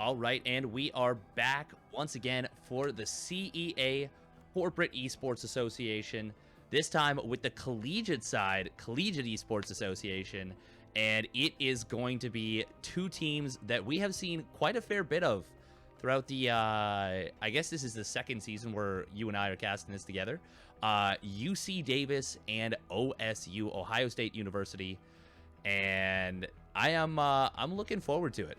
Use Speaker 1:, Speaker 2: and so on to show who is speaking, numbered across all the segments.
Speaker 1: All right, and we are back once again for the CEA Corporate Esports Association. This time with the collegiate side, Collegiate Esports Association, and it is going to be two teams that we have seen quite a fair bit of throughout the, I guess this is the second season where you and I are casting this together. UC Davis and OSU, Ohio State University, and I'm looking forward to it.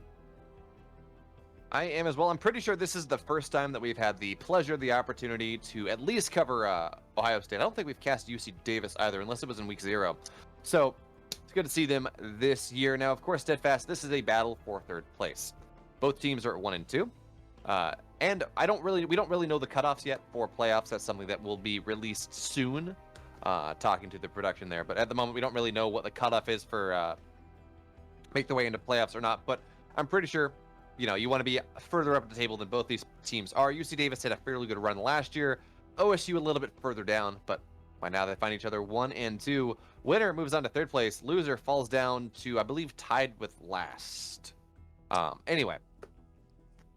Speaker 2: I am as well. I'm pretty sure this is the first time that we've had the pleasure, the opportunity to at least cover Ohio State. I don't think we've cast UC Davis either, unless it was in week 0. So it's good to see them this year. Now, of course, Steadfast, this is a battle for third place. Both teams are at 1 and 2. And we don't really know the cutoffs yet for playoffs. That's something that will be released soon. Talking to the production there, but at the moment we don't really know what the cutoff is for make the way into playoffs or not. But I'm pretty sure, you know, you want to be further up the table than both these teams are. UC Davis had a fairly good run last year. OSU a little bit further down, but by now they find each other 1 and 2. Winner moves on to third place. Loser falls down to, I believe, tied with last. Anyway.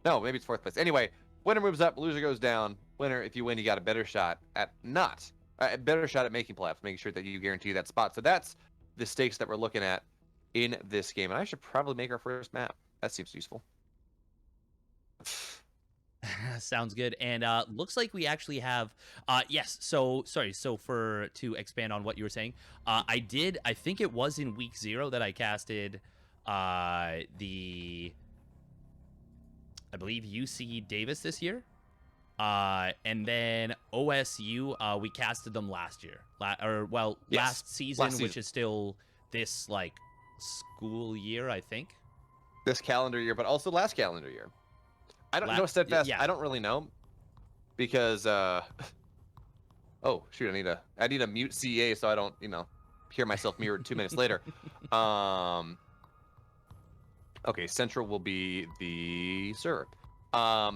Speaker 2: No, maybe it's fourth place. Anyway, winner moves up, loser goes down. Winner, if you win, you got a better shot at making playoffs, making sure that you guarantee that spot. So that's the stakes that we're looking at in this game. And I should probably make our first map. That seems useful.
Speaker 1: Sounds good. And looks like we actually have yes, so sorry, so to expand on what you were saying, I think it was in week 0 that I casted I believe UC Davis this year. And then OSU, we casted them last year. Last season, which is still this like school year, I think.
Speaker 2: This calendar year, but also last calendar year. I don't know Steadfast. Yeah. I don't really know because oh shoot, I need a mute CEA so I don't, hear myself mirrored 2 minutes later. Okay, Central will be the server. Yeah,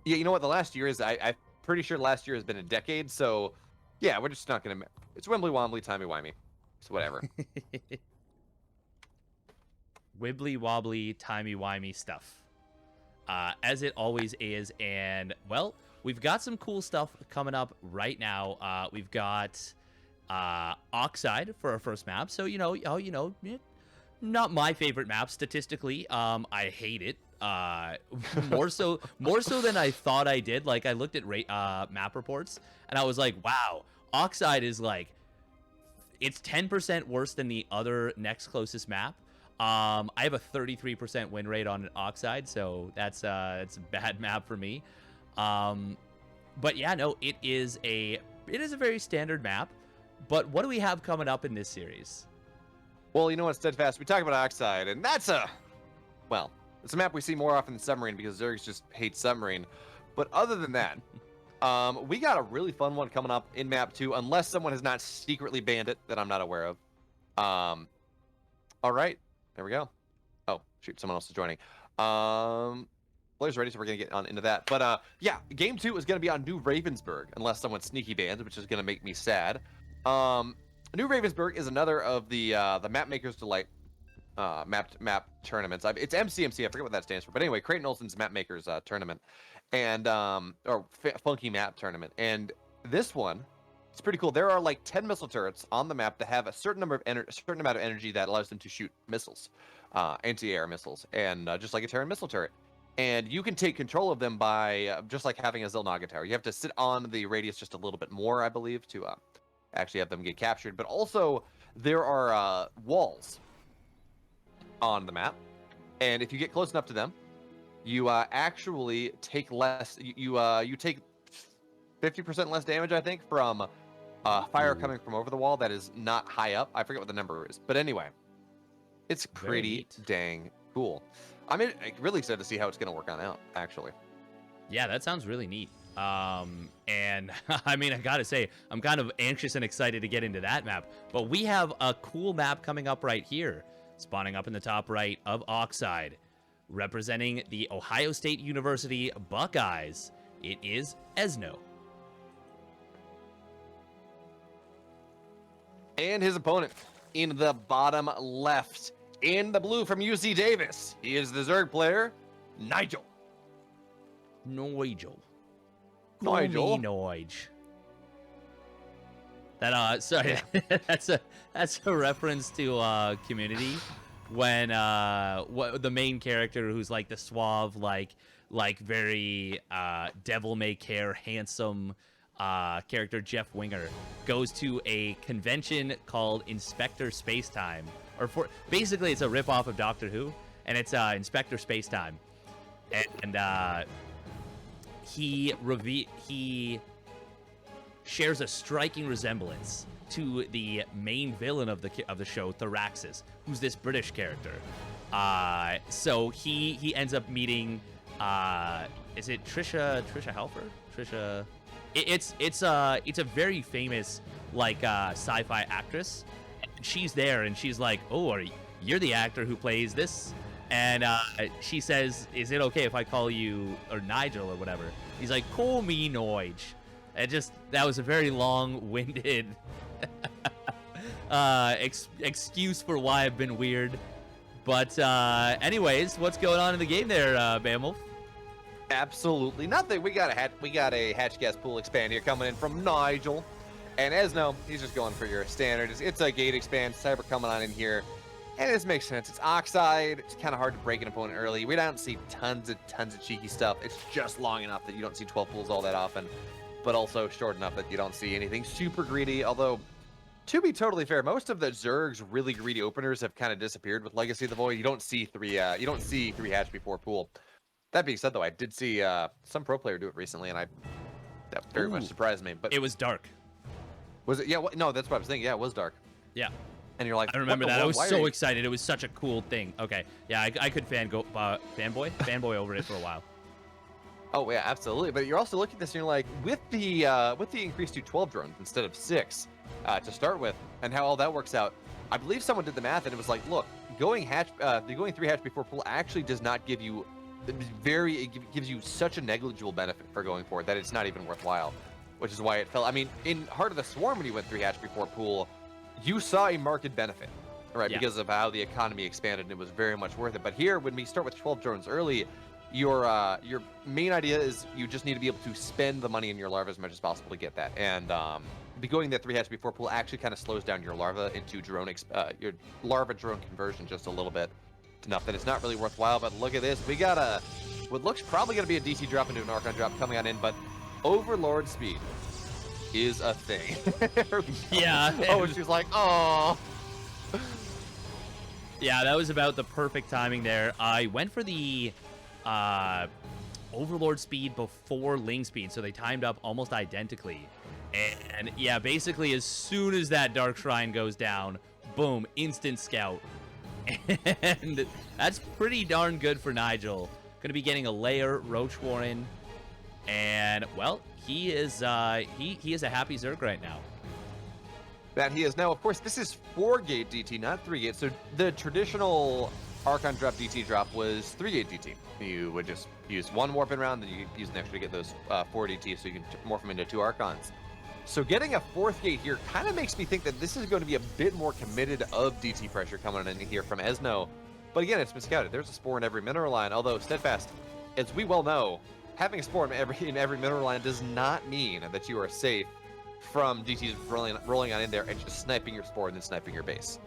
Speaker 2: you know what? The last year is I'm pretty sure last year has been a decade. So yeah, we're just not gonna. It's Wimbly Wombly, timey wimey. So whatever.
Speaker 1: Wibbly wobbly, timey wimey stuff. As it always is. And, well, we've got some cool stuff coming up right now. We've got Oxide for our first map. So, not my favorite map statistically. I hate it. More so than I thought I did. Like, I looked at map reports, and I was like, wow, Oxide is like, it's 10% worse than the other next closest map. I have a 33% win rate on Oxide, so it's a bad map for me. But yeah, no, it is a very standard map. But what do we have coming up in this series?
Speaker 2: Well, you know what, Steadfast? We talk about Oxide, and it's a map we see more often than Submarine because Zergs just hates Submarine. But other than that, we got a really fun one coming up in map 2, unless someone has not secretly banned it that I'm not aware of. All right. There we go. Oh, shoot, someone else is joining. Players ready, so we're going to get on into that. But yeah, game 2 is going to be on New Ravensburg, unless someone sneaky bans, which is going to make me sad. New Ravensburg is another of the Map Maker's Delight map tournaments. It's MCMC, I forget what that stands for. But anyway, Creighton Olsen's Map Maker's tournament, and Funky Map tournament. And this one, it's pretty cool. There are like 10 missile turrets on the map that have a certain amount of energy that allows them to shoot missiles, anti-air missiles, and just like a Terran missile turret. And you can take control of them by just like having a Xel'Naga tower. You have to sit on the radius just a little bit more, I believe, to actually have them get captured. But also, there are walls on the map, and if you get close enough to them, you actually take less. You take 50% less damage, I think, from fire coming from over the wall that is not high up. I forget what the number is, but anyway, it's pretty dang cool. I'm really excited to see how it's going to work on out, actually.
Speaker 1: Yeah, that sounds really neat. And I mean, I gotta say, I'm kind of anxious and excited to get into that map. But we have a cool map coming up right here, spawning up in the top right of Oxide, representing the Ohio State University Buckeyes. It is Esno.
Speaker 2: And his opponent in the bottom left In the blue from UC Davis, he is the Zerg player, Nigel.
Speaker 1: Nigel.
Speaker 2: Nigel.
Speaker 1: Call me Nige. That sorry, that's a reference to Community, when what the main character, who's like the suave, like very devil may care handsome character, Jeff Winger, goes to a convention called Inspector Spacetime, basically it's a ripoff of Doctor Who, and it's Inspector Spacetime, and he shares a striking resemblance to the main villain of the show, Thraxis, who's this British character. So he ends up meeting, is it Trisha Helfer? Trisha. It's a very famous like sci-fi actress. She's there and she's like, oh, you're the actor who plays this? And she says, is it okay if I call you, or Nigel or whatever? He's like, call me Nige. That was a very long-winded excuse for why I've been weird. But anyways, what's going on in the game there, Bamwolf?
Speaker 2: Absolutely nothing. We got a hatch gas pool expand here coming in from Nigel. And Esno, he's just going for your standard. It's a gate expand, cyber coming on in here. And this makes sense. It's Oxide. It's kind of hard to break an opponent early. We don't see tons of cheeky stuff. It's just long enough that you don't see 12 pools all that often, but also short enough that you don't see anything super greedy. Although, to be totally fair, most of the Zerg's really greedy openers have kind of disappeared with Legacy of the Void. You don't see three hatch before pool. That being said, though, I did see some pro player do it recently, and that very much surprised me. But
Speaker 1: it was dark.
Speaker 2: Was it? Yeah. No, that's what I was thinking. Yeah, it was dark.
Speaker 1: Yeah.
Speaker 2: And you're like,
Speaker 1: I remember that. I was so excited. It was such a cool thing. Okay. Yeah, I could fanboy over it for a while.
Speaker 2: Oh yeah, absolutely. But you're also looking at this and you're like, with the increase to 12 drones instead of 6 to start with, and how all that works out, I believe someone did the math and it was like, look, going 3 hatch before pool actually does not give you it gives you such a negligible benefit for going for it that it's not even worthwhile, which is why it fell. I mean, in Heart of the Swarm, when you went 3 hatch before pool, you saw a market benefit, right? Yeah. Because of how the economy expanded, and it was very much worth it. But here, when we start with 12 drones early, your main idea is you just need to be able to spend the money in your larva as much as possible to get that. And going that 3 hatch before pool actually kind of slows down your larva into your larva drone conversion just a little bit, enough that it's not really worthwhile. But look at this, we got what looks probably going to be a DT drop into an Archon drop coming on in, but Overlord speed is a thing.
Speaker 1: Yeah.
Speaker 2: Oh, she's like, oh.
Speaker 1: Yeah, that was about the perfect timing there. I went for the Overlord speed before Ling speed, so they timed up almost identically. And yeah, basically as soon as that Dark Shrine goes down, boom, instant scout. And that's pretty darn good for Nigel. Gonna be getting a layer, Roach Warren, and well, he is he is a happy Zerg right now.
Speaker 2: That he is now. Of course, this is 4-gate DT, not 3-gate. So the traditional Archon drop DT drop was 3-gate DT. You would just use 1 warping round, then you use an extra to get those 4 DT, so you can morph them into 2 Archons. So getting a 4th gate here kind of makes me think that this is going to be a bit more committed of DT pressure coming in here from Esno. But again, it's been scouted. There's a spore in every mineral line, although Steadfast, as we well know, having a spore in every mineral line does not mean that you are safe from DTs rolling on in there and just sniping your spore and then sniping your base.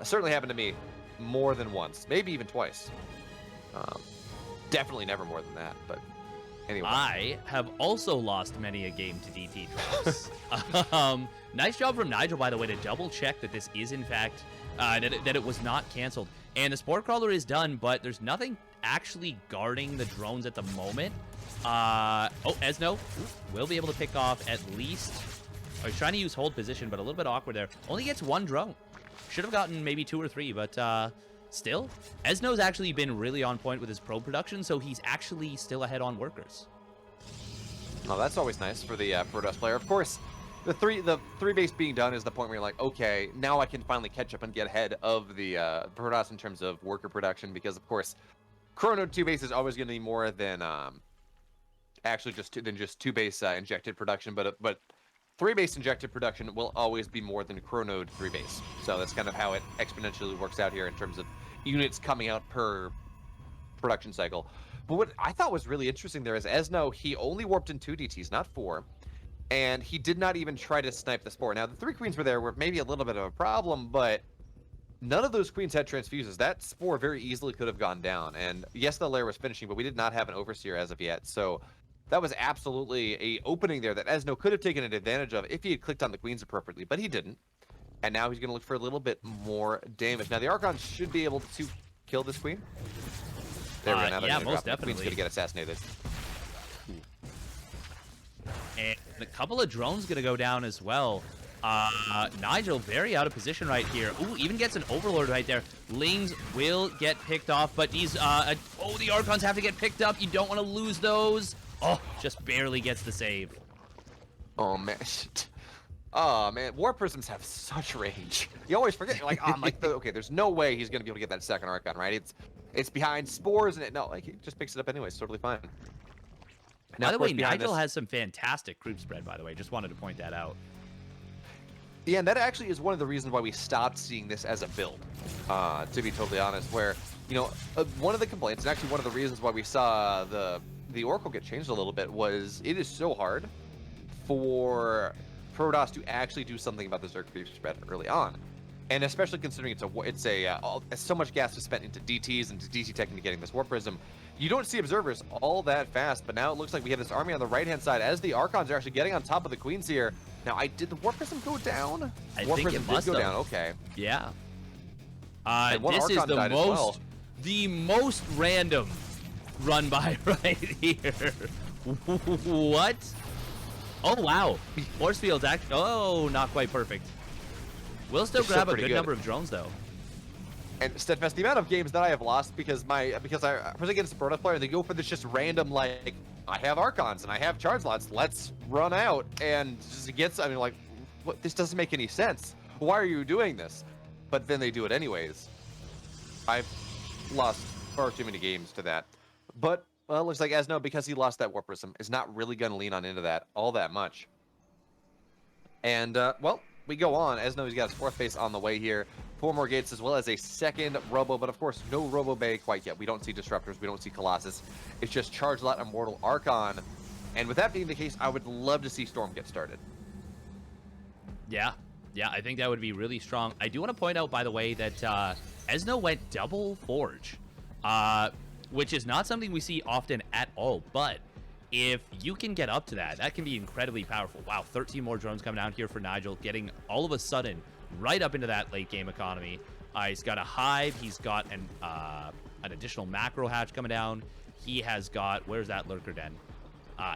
Speaker 2: Certainly happened to me more than once, maybe even twice. Definitely never more than that, but anyway.
Speaker 1: I have also lost many a game to DT drops. Nice job from Nigel, by the way, to double check that this is in fact, that it was not canceled. And the Spore Crawler is done, but there's nothing actually guarding the drones at the moment. Esno will be able to pick off at least, he's trying to use hold position, but a little bit awkward there. Only gets 1 drone. Should have gotten maybe 2 or 3, but still, Esno's actually been really on point with his pro production, so he's actually still ahead on workers.
Speaker 2: Oh, that's always nice for the Protoss player. Of course, the three base being done is the point where you're like, okay, now I can finally catch up and get ahead of the Protoss in terms of worker production, because of course, Chrono 2 base is always going to be more than actually just 2 base injected production, but 3-base injected production will always be more than Chronode 3-base. So that's kind of how it exponentially works out here in terms of units coming out per production cycle. But what I thought was really interesting there is Esno, he only warped in 2 DTs, not 4. And he did not even try to snipe the Spore. Now, the 3 queens were there, were maybe a little bit of a problem, but none of those queens had transfuses. That Spore very easily could have gone down. And yes, the lair was finishing, but we did not have an Overseer as of yet. So that was absolutely a opening there that Esno could have taken advantage of if he had clicked on the queens appropriately, but he didn't. And now he's going to look for a little bit more damage. Now, the Archons should be able to kill this queen. There we go.
Speaker 1: Yeah, most definitely.
Speaker 2: The queen's going to get assassinated.
Speaker 1: And a couple of drones going to go down as well. Nigel very out of position right here. Ooh, even gets an Overlord right there. Lings will get picked off, but these, the Archons have to get picked up. You don't want to lose those. Oh, just barely gets the save.
Speaker 2: Oh, man. Oh, man. War Prisms have such range. You always forget. You're like, okay, there's no way he's going to be able to get that second Archon, right? It's behind Spores, and he just picks it up anyway. It's totally fine. Now,
Speaker 1: by the way, Nigel has some fantastic creep spread, by the way. Just wanted to point that out.
Speaker 2: Yeah, and that actually is one of the reasons why we stopped seeing this as a build, to be totally honest, where, one of the complaints, and actually one of the reasons why we saw the Oracle get changed a little bit, was it is so hard for Protoss to actually do something about the Zerg creep spread early on. And especially considering it's so much gas is spent into DTs, into DT tech, into getting this Warp Prism. You don't see observers all that fast, but now it looks like we have this army on the right-hand side as the Archons are actually getting on top of the Queens here. Now, did the Warp Prism go down?
Speaker 1: I think it must
Speaker 2: go down. Okay.
Speaker 1: Yeah.
Speaker 2: This
Speaker 1: is the most random run by right here. What? Oh wow. Force field's actually not quite perfect. We'll still grab a good number of drones though.
Speaker 2: And Steadfast, the amount of games that I have lost because I was against a Protoss player, they go for this just random, like, I have Archons and I have charge slots, let's run out, and just gets, what, this doesn't make any sense. Why are you doing this? But then they do it anyways. I've lost far too many games to that. But, well, it looks like Esno, because he lost that Warp Prism, is not really going to lean on into that all that much. And, well, we go on. Esno's got his 4th base on the way here. 4 more gates as well as a 2nd Robo, but of course no Robo Bay quite yet. We don't see Disruptors, we don't see Colossus. It's just Charge Lot, Immortal Archon. And with that being the case, I would love to see Storm get started.
Speaker 1: Yeah, I think that would be really strong. I do want to point out, by the way, that Esno went double Forge, which is not something we see often at all, but if you can get up to that, that can be incredibly powerful. Wow, 13 more drones coming down here for Nigel, getting all of a sudden right up into that late game economy. He's got a hive. He's got an additional macro hatch coming down. He has got, where's that lurker den?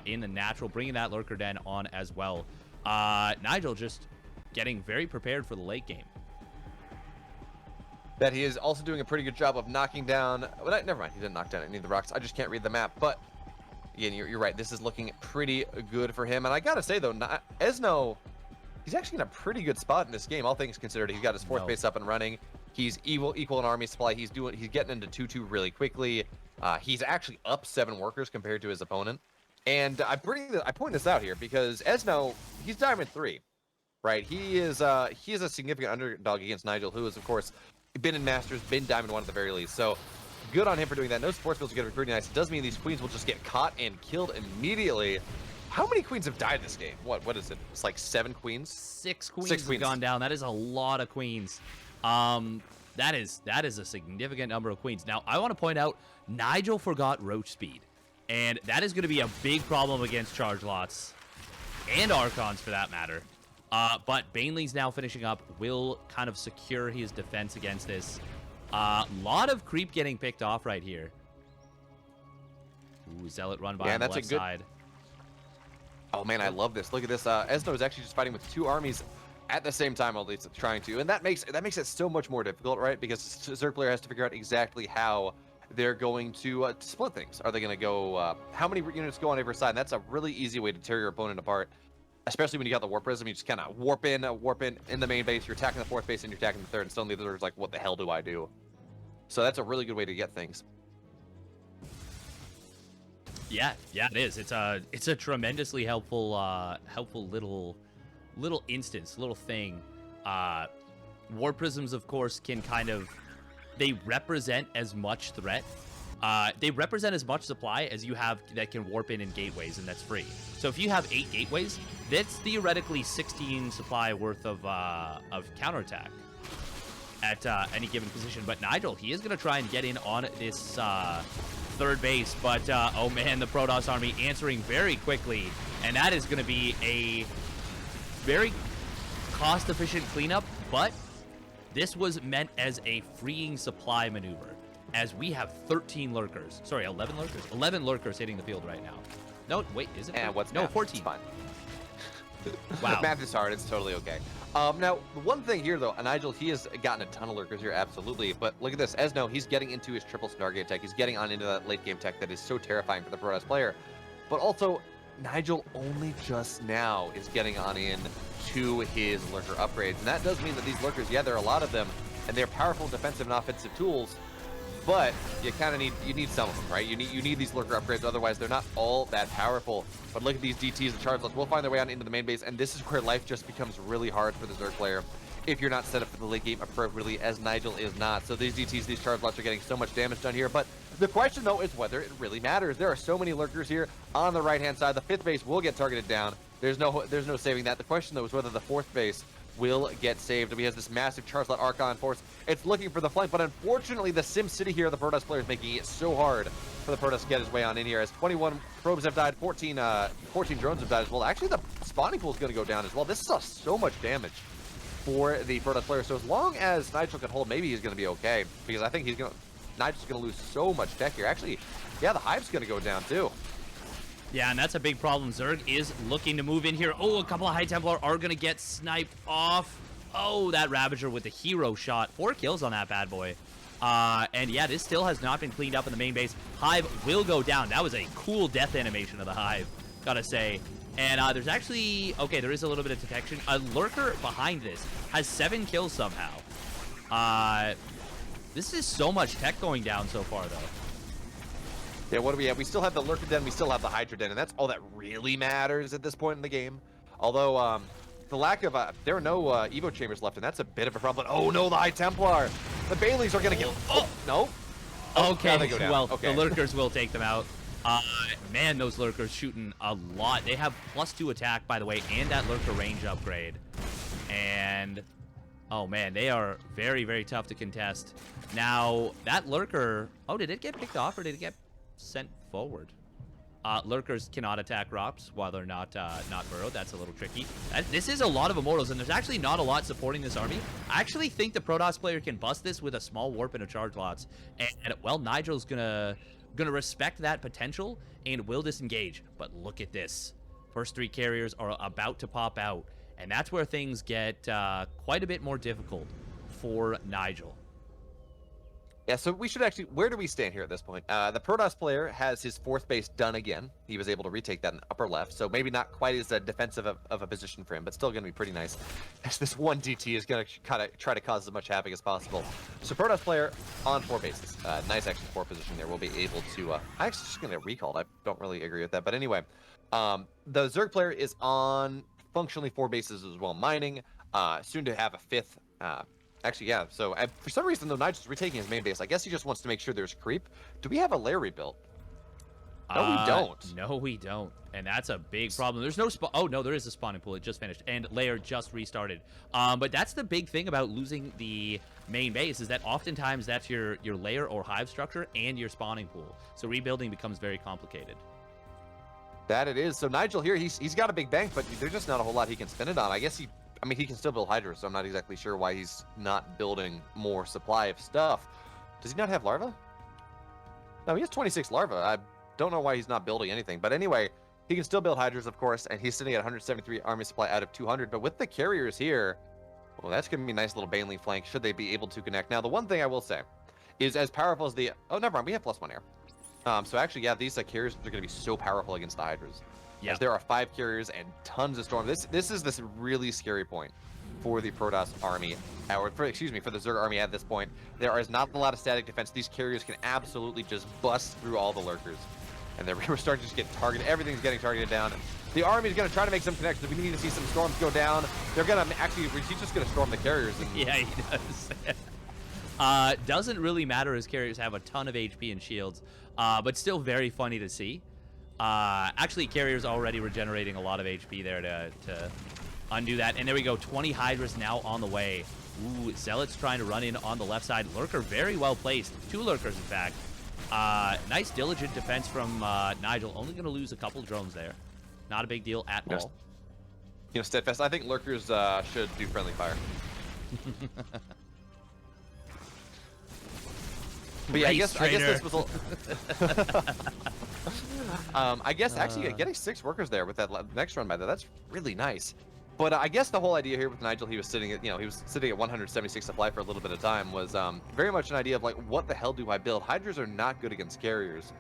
Speaker 1: In the natural, bringing that lurker den on as well. Nigel just getting very prepared for the late game.
Speaker 2: That he is also doing a pretty good job of knocking down. Well, never mind. He didn't knock down any of the rocks. I just can't read the map. But again, you're right. This is looking pretty good for him. And I gotta say though, Esno, he's actually in a pretty good spot in this game, all things considered. He's got his 4th base up and running. He's equal in army supply. He's getting into 2-2 really quickly. He's actually up 7 workers compared to his opponent. And I point this out here because Esno, he's Diamond 3, right? He is a significant underdog against Nigel, who is of course been in Masters, been Diamond 1 at the very least. So good on him for doing that. No sports fields are going to be pretty nice. It does mean these queens will just get caught and killed immediately. How many queens have died this game? What is it? It's like 7 queens?
Speaker 1: 6 queens have gone down. That is a lot of queens. That is a significant number of queens. Now, I want to point out, Nigel forgot Roach Speed. And that is going to be a big problem against Charge Lots. And Archons, for that matter. But Baneley's now finishing up. Will kind of secure his defense against this. Lot of creep getting picked off right here. Ooh, Zealot run by on the left side.
Speaker 2: Oh man, I love this. Look at this. Esno is actually just fighting with 2 armies at the same time, at least trying to, and that makes it so much more difficult, right? Because Zerg player has to figure out exactly how they're going to split things. Are they going to go? How many units go on every side? And that's a really easy way to tear your opponent apart, especially when you got the Warp Prism. You just kind of warp in the main base. You're attacking the 4th base and you're attacking the 3rd, and suddenly the 3rd's like, what the hell do I do? So that's a really good way to get things. Yeah,
Speaker 1: it is. It's a tremendously helpful little little instance, little thing. War Prisms, of course, can kind of, they represent as much threat. They represent as much supply as you have that can warp in gateways, and that's free. So if you have 8 gateways, that's theoretically 16 supply worth of counterattack at any given position. But Nigel, he is going to try and get in on this third base, but oh man, the Protoss army answering very quickly, and that is going to be a very cost-efficient cleanup, but this was meant as a freeing supply maneuver, as we have 13 lurkers. Sorry, 11 lurkers? 11 lurkers hitting the field right now. No, wait, is it?
Speaker 2: And what's
Speaker 1: no,
Speaker 2: math?
Speaker 1: 14.
Speaker 2: It's fine.
Speaker 1: Wow.
Speaker 2: Math is hard. It's totally okay. Now, the one thing here, though, Nigel, he has gotten a ton of lurkers here, absolutely. But look at this. Esno, he's getting into his triple Stargate tech. He's getting on into that late game tech that is so terrifying for the Protoss player. But also, Nigel only just now is getting on in to his lurker upgrades. And that does mean that these lurkers, yeah, there are a lot of them, and they're powerful defensive and offensive tools. But you kind of need some of them, right? You need these lurker upgrades, otherwise they're not all that powerful. But look at these DTs and chargelets. We'll find their way on into the main base, and this is where life just becomes really hard for the Zerg player if you're not set up for the late game appropriately, as Nigel is not. So these DTs, these chargelets are getting so much damage done here. But the question, though, is whether it really matters. There are so many lurkers here on the right-hand side. The 5th base will get targeted down. There's no saving that. The question, though, is whether the 4th base will get saved. We have this massive Charizard Archon force. It's looking for the flank, but unfortunately the Sim City here, the Protoss player, is making it so hard for the Protoss to get his way on in here, as 21 probes have died, 14 drones have died as well. Actually, the spawning pool is going to go down as well. This is so much damage for the Protoss player. So as long as Nigel can hold, maybe he's going to be okay, because I think Nigel's going to lose so much tech here. Actually, yeah, the Hive's going to go down too.
Speaker 1: Yeah, and that's a big problem. Zerg is looking to move in here. Oh, a couple of High Templar are going to get sniped off. Oh, that Ravager with the hero shot. 4 kills on that bad boy. And yeah, this still has not been cleaned up in the main base. Hive will go down. That was a cool death animation of the Hive, gotta say. And there's actually, okay, there is a little bit of detection. A lurker behind this has 7 kills somehow. This is so much tech going down so far, though.
Speaker 2: Yeah, what do we have? We still have the Lurker Den, we still have the Hydra Den, and that's all that really matters at this point in the game. Although, the lack of, there are no Evo Chambers left, and that's a bit of a problem. Oh no, the High Templar! The Baileys are gonna get, oh, no. Oh,
Speaker 1: okay,
Speaker 2: they go down.
Speaker 1: Well,
Speaker 2: okay.
Speaker 1: The Lurkers will take them out. Man, those Lurkers shooting a lot. They have +2 attack, by the way, and that Lurker range upgrade. And, oh man, they are very, very tough to contest. Now, that Lurker, oh, did it get picked off, or did it get sent forward? Lurkers cannot attack rocks while they're not burrowed. That's a little tricky. This is a lot of immortals, and there's actually not a lot supporting this army. I actually think the Protoss player can bust this with a small warp and a charge lots, and well, Nigel's gonna respect that potential and will disengage. But look at this. First 3 carriers are about to pop out, and that's where things get quite a bit more difficult for Nigel.
Speaker 2: Yeah, so we should actually, where do we stand here at this point? The Protoss player has his 4th base done again. He was able to retake that in the upper left, so maybe not quite as defensive of a position for him, but still going to be pretty nice. As this one DT is going to kind of try to cause as much havoc as possible. So Protoss player on 4 bases. Nice action 4 position there. We'll be able to, I'm actually just going to get recalled. I don't really agree with that, but anyway. The Zerg player is on functionally 4 bases as well, mining. Soon to have a 5th, actually, yeah. So for some reason, though, Nigel's retaking his main base. I guess he just wants to make sure there's creep. Do we have a lair rebuilt? No, we don't.
Speaker 1: No, we don't. And that's a big problem. There's no oh, no, there is a spawning pool. It just finished. And lair just restarted. But that's the big thing about losing the main base, is that oftentimes that's your lair or hive structure and your spawning pool. So rebuilding becomes very complicated.
Speaker 2: That it is. So Nigel here, he's got a big bank, but there's just not a whole lot he can spend it on. I guess he can still build Hydra, so I'm not exactly sure why he's not building more supply of stuff. Does he not have larva? No, he has 26 larva. I don't know why he's not building anything. But anyway, he can still build Hydras, of course, and he's sitting at 173 army supply out of 200. But with the carriers here, well, that's going to be a nice little Baneling flank, should they be able to connect. Now, the one thing I will say is, as powerful as the... Oh, never mind, we have +1 air. So actually, yeah, these carriers are going to be so powerful against the Hydras. Yes, there are 5 carriers and tons of storm. This is this really scary point for the Protoss army, or for the Zerg army at this point. There is not a lot of static defense. These carriers can absolutely just bust through all the lurkers, and we're starting to just get targeted. Everything's getting targeted down. The Army's going to try to make some connections. We need to see some storms go down. They're going to actually, he's just going to storm the carriers. And...
Speaker 1: Yeah, he does. Doesn't really matter as carriers have a ton of HP and shields, but still very funny to see. Actually, carriers already regenerating a lot of HP there to undo that. And there we go, 20 Hydras now on the way. Ooh, Zealots trying to run in on the left side. Lurker very well placed. 2 Lurkers, in fact. Nice diligent defense from Nigel. Only going to lose a couple drones there. Not a big deal at all.
Speaker 2: You know, Steadfast, I think Lurkers should do friendly fire. But yeah, I guess this was I guess actually getting 6 workers there with that next run by that's really nice. But I guess the whole idea here with Nigel, he was sitting at 176 supply for a little bit of time, was very much an idea of like, what the hell do I build? Hydras are not good against carriers,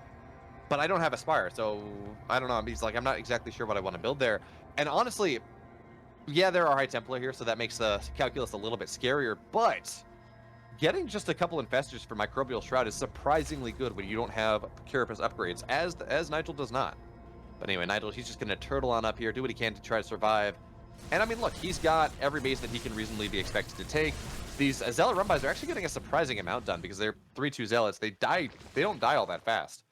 Speaker 2: but I don't have Aspire, so I don't know. He's like, I'm not exactly sure what I want to build there. And honestly, yeah, there are High Templar here, so that makes the calculus a little bit scarier, but getting just a couple Infestors for Microbial Shroud is surprisingly good when you don't have Carapace upgrades, as Nigel does not. But anyway, Nigel, he's just going to turtle on up here, do what he can to try to survive. And I mean, look, he's got every base that he can reasonably be expected to take. These Zealot run-bys are actually getting a surprising amount done because they're 3-2 Zealots. They don't die all that fast.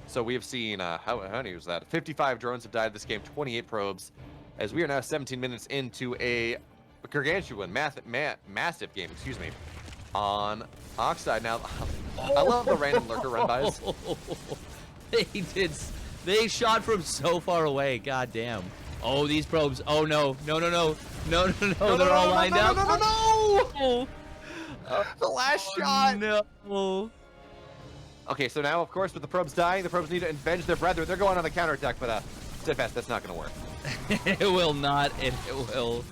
Speaker 2: So we have seen, how many was that? 55 drones have died this game, 28 probes, as we are now 17 minutes into a gargantuan, massive game, excuse me, on Oxide. Now, I love the random Lurker run-bys.
Speaker 1: They shot from so far away, goddamn. Oh, these probes. Oh, no. No. They're all lined up.
Speaker 2: No. The last shot.
Speaker 1: No.
Speaker 2: Okay, so now, of course, with the probes dying, the probes need to avenge their brethren. They're going on the counterattack, but Steadfast, that's not going to work.
Speaker 1: It will not. It will.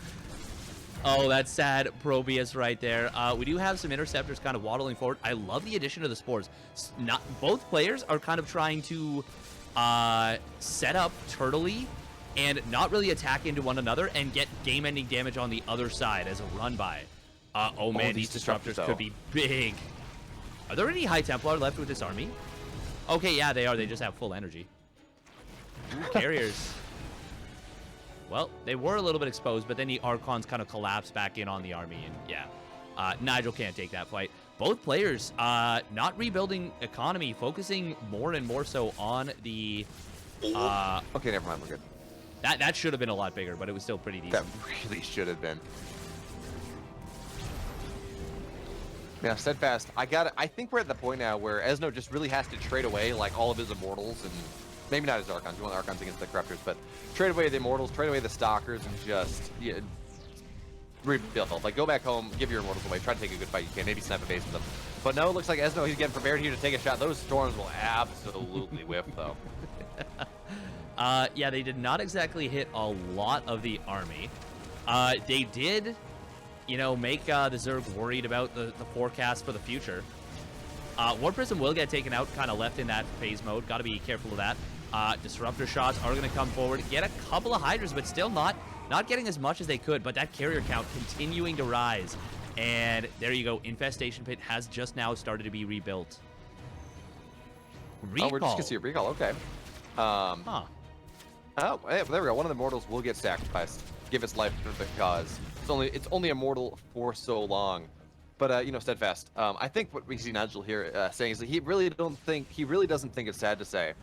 Speaker 1: Oh, that's sad. Probius right there. We do have some interceptors kind of waddling forward. I love the addition of the spores. Both players are kind of trying to set up turtley and not really attack into one another and get game-ending damage on the other side as a run-by. Oh man, these disruptors could be big. Are there any High Templar left with this army? Okay, yeah, they are. They just have full energy. Ooh, carriers. Well, they were a little bit exposed, but then the Archons kind of collapsed back in on the army, and yeah. Nigel can't take that fight. Both players not rebuilding economy, focusing more and more so on the...
Speaker 2: okay, never mind, we're good.
Speaker 1: That should have been a lot bigger, but it was still pretty decent.
Speaker 2: That really should have been. Yeah, Steadfast. I think we're at the point now where Esno just really has to trade away like all of his Immortals, and maybe not his Archons. You want the Archons against the Corruptors, but trade away the Immortals, trade away the Stalkers, and just rebuild. Like, go back home, give your Immortals away, try to take a good fight you can, maybe snap a base with them. But no, it looks like Esno, he's getting prepared here to take a shot. Those Storms will absolutely whiff, though.
Speaker 1: Yeah, they did not exactly hit a lot of the army. They did, make the Zerg worried about the forecast for the future. War Prism will get taken out, kind of left in that phase mode. Got to be careful of that. Disruptor shots are going to come forward. Get a couple of Hydras, but still not getting as much as they could. But that carrier count continuing to rise. And there you go. Infestation Pit has just now started to be rebuilt. Recall.
Speaker 2: Oh, we're just going to see a recall. Okay. Oh, hey, there we go. One of the mortals will get sacrificed. Give its life for the cause. It's only immortal for so long. But Steadfast. I think what we see Nigel here saying is that he really doesn't think it's sad to say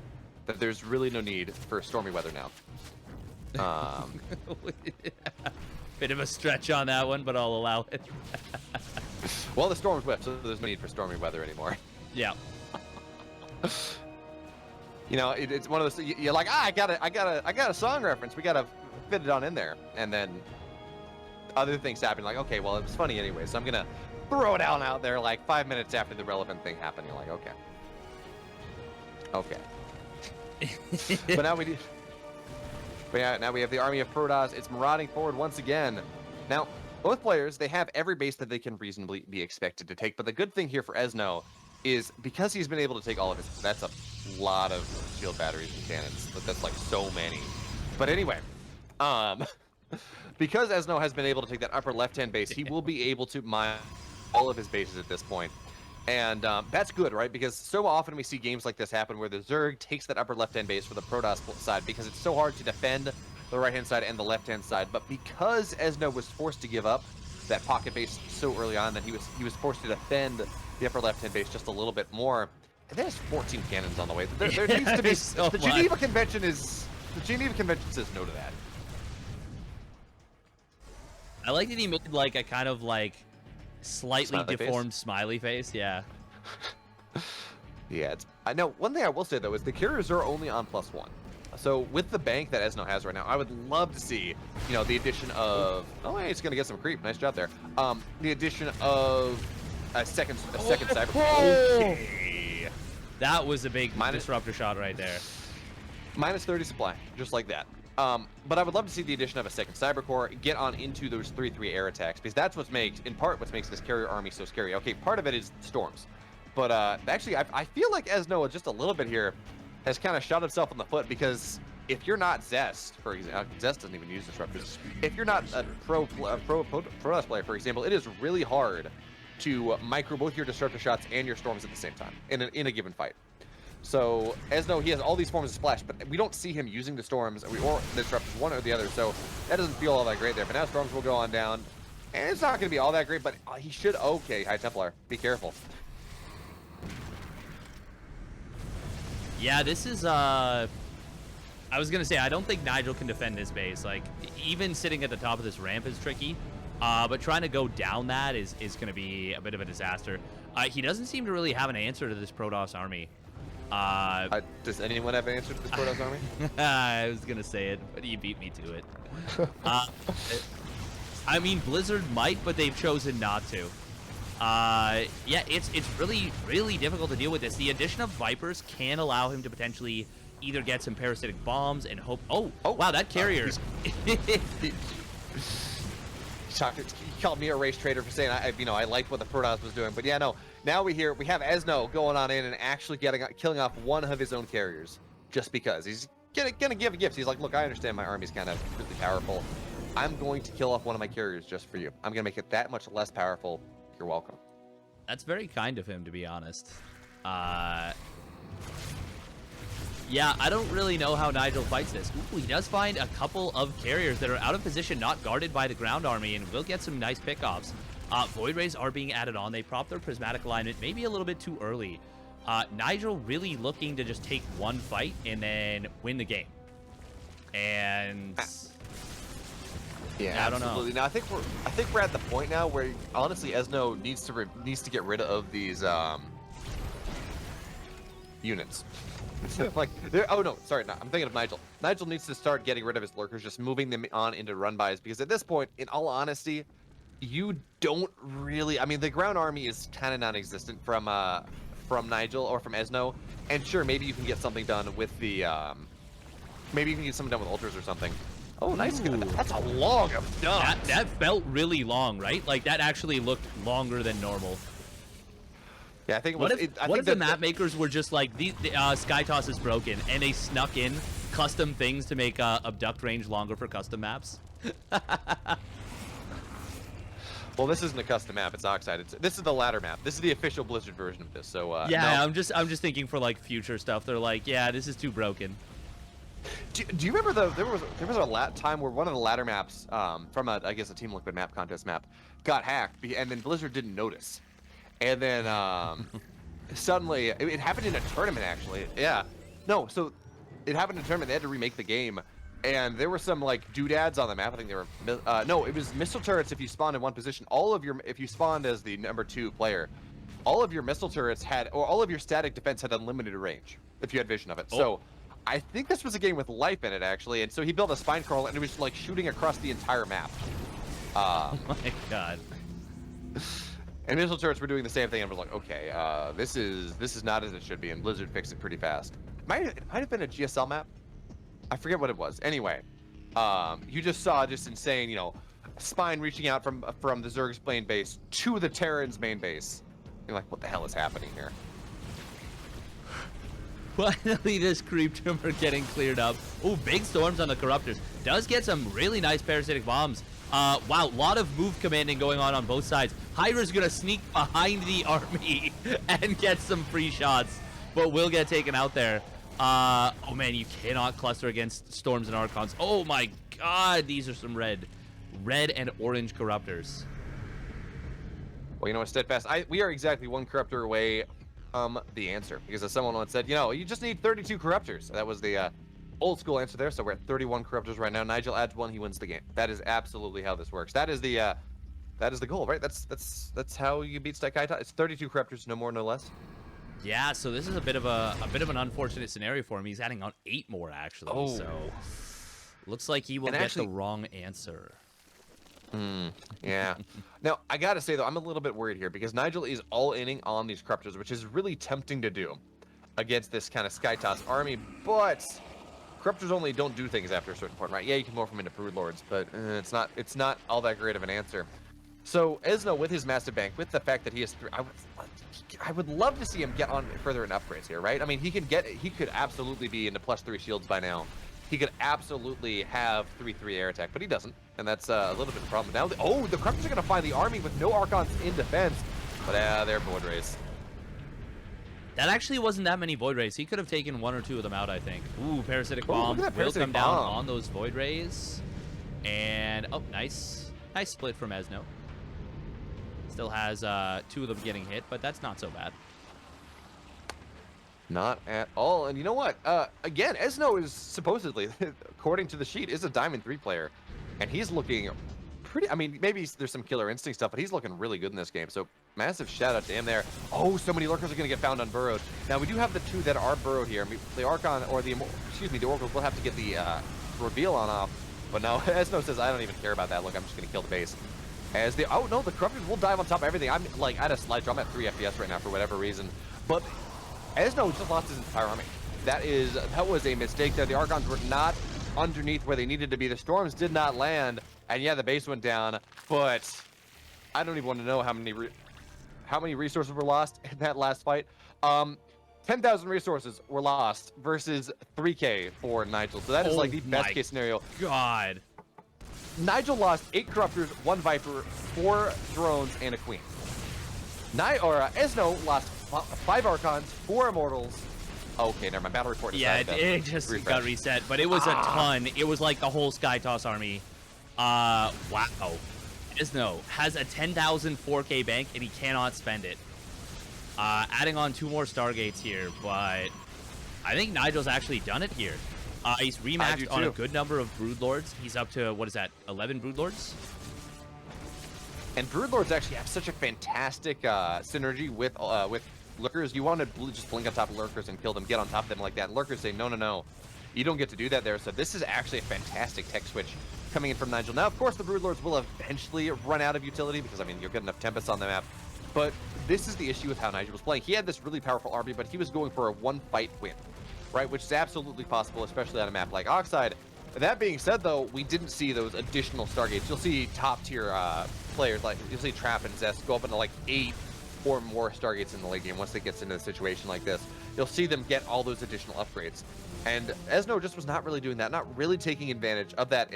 Speaker 2: that there's really no need for stormy weather now.
Speaker 1: Bit of a stretch on that one, but I'll allow it.
Speaker 2: Well, the storms whip, so there's no need for stormy weather anymore.
Speaker 1: Yeah.
Speaker 2: It's one of those. You're like, I got a song reference. We gotta fit it on in there, and then other things happen. Like, okay, well, it was funny anyway, so I'm gonna throw it out there like 5 minutes after the relevant thing happened. You're like, okay. But now we do. But yeah, now we have the army of Protoss. It's marauding forward once again. Now, both players, they have every base that they can reasonably be expected to take. But the good thing here for Esno is because he's been able to take all of his. That's a lot of shield batteries and cannons. But that's like so many. But anyway, because Esno has been able to take that upper left-hand base, he will be able to mine all of his bases at this point. And that's good, right? Because so often we see games like this happen where the Zerg takes that upper left-hand base for the Protoss side because it's so hard to defend the right-hand side and the left-hand side. But because Esno was forced to give up that pocket base so early on, that he was forced to defend the upper left-hand base just a little bit more. And there's 14 cannons on the way. There needs to be
Speaker 1: so
Speaker 2: the Geneva Convention says no to that.
Speaker 1: I like that he made like a kind of like slightly
Speaker 2: Smiley
Speaker 1: deformed smiley face. Yeah.
Speaker 2: Yeah, I know. One thing I will say though is the carriers are only on +1. So with the bank that Esno has right now, I would love to see, you know, the addition of. Oh, hey, it's gonna get some creep. Nice job there. The addition of a second cyber. Okay.
Speaker 1: That was a big disruptor shot right there.
Speaker 2: Minus 30 supply, just like that. But I would love to see the addition of a second cyber core get on into those 3/3 air attacks, because that's what makes this carrier army so scary. Okay, part of it is storms, but actually I feel like Esno just a little bit here has kind of shot himself in the foot, because if you're not Zest, for example, Zest doesn't even use disruptors. If you're not a pro player, for example, it is really hard to micro both your disruptor shots and your storms at the same time in a given fight. So Esno, he has all these forms of splash, but we don't see him using the storms or the disruptors, one or the other. So that doesn't feel all that great there. But now storms will go on down, and it's not going to be all that great. But he should. Okay, High Templar, be careful.
Speaker 1: Yeah, this is I was gonna say, I don't think Nigel can defend his base. Like, even sitting at the top of this ramp is tricky. But trying to go down that is gonna be a bit of a disaster. He doesn't seem to really have an answer to this Protoss army.
Speaker 2: Does anyone have an answer to this Protoss army?
Speaker 1: I was gonna say it, but you beat me to it. I mean, Blizzard might, but they've chosen not to. Yeah, it's really, really difficult to deal with this. The addition of Vipers can allow him to potentially either get some parasitic bombs and hope. Oh wow, that carrier.
Speaker 2: He called me a race trader for saying I liked what the Protoss was doing, but yeah, no. Now we have Esno going on in and actually killing off one of his own carriers just because he's gonna give gifts. He's like, look, I understand my army's kind of really powerful. I'm going to kill off one of my carriers just for you. I'm gonna make it that much less powerful. You're welcome.
Speaker 1: That's very kind of him, to be honest. Yeah, I don't really know how Nigel fights this. Ooh, he does find a couple of carriers that are out of position, not guarded by the ground army, and will get some nice pickoffs. Void Rays are being added on. They prop their prismatic alignment maybe a little bit too early. Nigel really looking to just take one fight and then win the game. And
Speaker 2: yeah,
Speaker 1: I don't
Speaker 2: absolutely.
Speaker 1: know.
Speaker 2: Now I think we're at the point now where honestly Esno needs to get rid of these units. Like, oh no, sorry, no, I'm thinking of Nigel. Nigel needs to start getting rid of his lurkers, just moving them on into run-bys, because at this point, in all honesty, you don't really. I mean, the ground army is kind of non-existent from Nigel or from Esno, and sure, maybe you can get something done with the maybe you can get something done with ultras or something. Oh, nice. That's a long of ducks.
Speaker 1: That felt really long, right? Like, that actually looked longer than normal.
Speaker 2: Yeah, I think it was.
Speaker 1: What if the map makers were just like, the Sky Toss is broken, and they snuck in custom things to make abduct range longer for custom maps?
Speaker 2: Well, this isn't a custom map. It's Oxide. This is the ladder map. This is the official Blizzard version of this. So
Speaker 1: yeah,
Speaker 2: no.
Speaker 1: I'm just thinking for like future stuff. They're like, yeah, this is too broken.
Speaker 2: Do you remember there was a time where one of the ladder maps from I guess a Team Liquid map contest map got hacked, and then Blizzard didn't notice. And then suddenly, it happened in a tournament, actually. Yeah. No, so it happened in a tournament. They had to remake the game. And there were some, like, doodads on the map. I think they were... no, it was missile turrets if you spawned in one position. If you spawned as the #2 player, all of your missile turrets had... Or all of your static defense had unlimited range, if you had vision of it. Oh. So I think this was a game with life in it, actually. And so he built a spine crawl, and it was, like, shooting across the entire map.
Speaker 1: Oh, my God.
Speaker 2: And missile turrets were doing the same thing, and I was like, okay, this is not as it should be, and Blizzard fixed it pretty fast. It might have been a GSL map. I forget what it was. Anyway, you just saw just insane, spine reaching out from the Zerg's main base to the Terran's main base. You're like, what the hell is happening here?
Speaker 1: Finally, this creep tumor getting cleared up. Oh, big storms on the Corruptors. Does get some really nice parasitic bombs. Wow, a lot of move commanding going on both sides. Hydra's gonna sneak behind the army and get some free shots, but will get taken out there. Oh man, you cannot cluster against Storms and Archons. Oh my god, these are some red and orange Corruptors.
Speaker 2: Well, you know what, Steadfast? We are exactly one Corruptor away from the answer. Because as someone once said, you know, you just need 32 Corruptors. That was the old school answer there. So we're at 31 Corruptors right now. Nigel adds 1, he wins the game. That is absolutely how this works. That is the goal, right? That's how you beat Stekaitai. It's 32 Corruptors, no more, no less.
Speaker 1: Yeah, so this is a bit of an unfortunate scenario for him. He's adding on 8 more actually.
Speaker 2: Oh.
Speaker 1: So looks like he will get the wrong answer.
Speaker 2: Yeah. Now, I gotta say, though, I'm a little bit worried here because Nigel is all-inning on these Corruptors, which is really tempting to do against this kind of Skytoss army, but Corruptors only don't do things after a certain point, right? Yeah, you can morph them into Broodlords, but it's not all that great of an answer. So, Esno, with his massive bank, with the fact that he has I would love to see him get on further in upgrades here, right? I mean, he could absolutely be into +3 shields by now. He could absolutely have 3/3 air attack, but he doesn't, and that's a little bit of a problem. Now, the Corruptors are going to find the army with no Archons in defense, but they're Void Rays.
Speaker 1: That actually wasn't that many Void Rays. He could have taken 1 or 2 of them out, I think. Ooh, Parasitic Bomb will come down on those Void Rays. And, oh, nice. Nice split from Esno. Still has 2 of them getting hit, but that's not so bad.
Speaker 2: Not at all. And you know what? Again, Esno is supposedly, according to the sheet, is a Diamond 3 player. And he's looking pretty... I mean, maybe there's some killer instinct stuff, but he's looking really good in this game. So, massive shout out to him there. Oh, so many Lurkers are going to get found unburrowed. Now, we do have the 2 that are burrowed here. The Archon, or the Oracles will have to get the reveal on off. But now, Esno says, I don't even care about that. Look, I'm just going to kill the base. As the... Oh, no, the Corruptors will dive on top of everything. I'm, like, at a slide draw. I'm at 3 FPS right now for whatever reason. But Esno just lost his entire army. That was a mistake there. The Archons were not underneath where they needed to be. The Storms did not land. And yeah, the base went down. But I don't even want to know how many resources were lost in that last fight. 10,000 resources were lost versus 3K for Nigel. So that is like the best case scenario.
Speaker 1: God.
Speaker 2: Nigel lost 8 Corruptors, 1 Viper, 4 drones, and a Queen. Esno lost 5 Archons, 4 Immortals. Okay, never mind. Battle report.
Speaker 1: Yeah, it just got reset, but it was a ton. It was like the whole Skytoss army. Wow. Esno has a 10,000 4K bank, and he cannot spend it. Adding on 2 more Stargates here, but I think Nigel's actually done it here. He's remaxed on a good number of Broodlords. He's up to, what is that, 11 Broodlords?
Speaker 2: And Broodlords actually have such a fantastic synergy with Lurkers. You want to just blink on top of Lurkers and kill them, get on top of them like that. And Lurkers say, no, no, no. You don't get to do that there. So this is actually a fantastic tech switch coming in from Nigel. Now, of course, the Broodlords will eventually run out of utility because, I mean, you'll get enough Tempests on the map. But this is the issue with how Nigel was playing. He had this really powerful army, but he was going for a 1-fight win, right? Which is absolutely possible, especially on a map like Oxide. That being said, though, we didn't see those additional Stargates. You'll see top-tier players, like you'll see Trap and Zest go up into like 8 or more Stargates in the late game once it gets into a situation like this. You'll see them get all those additional upgrades. And Esno just was not really doing that, not really taking advantage of that,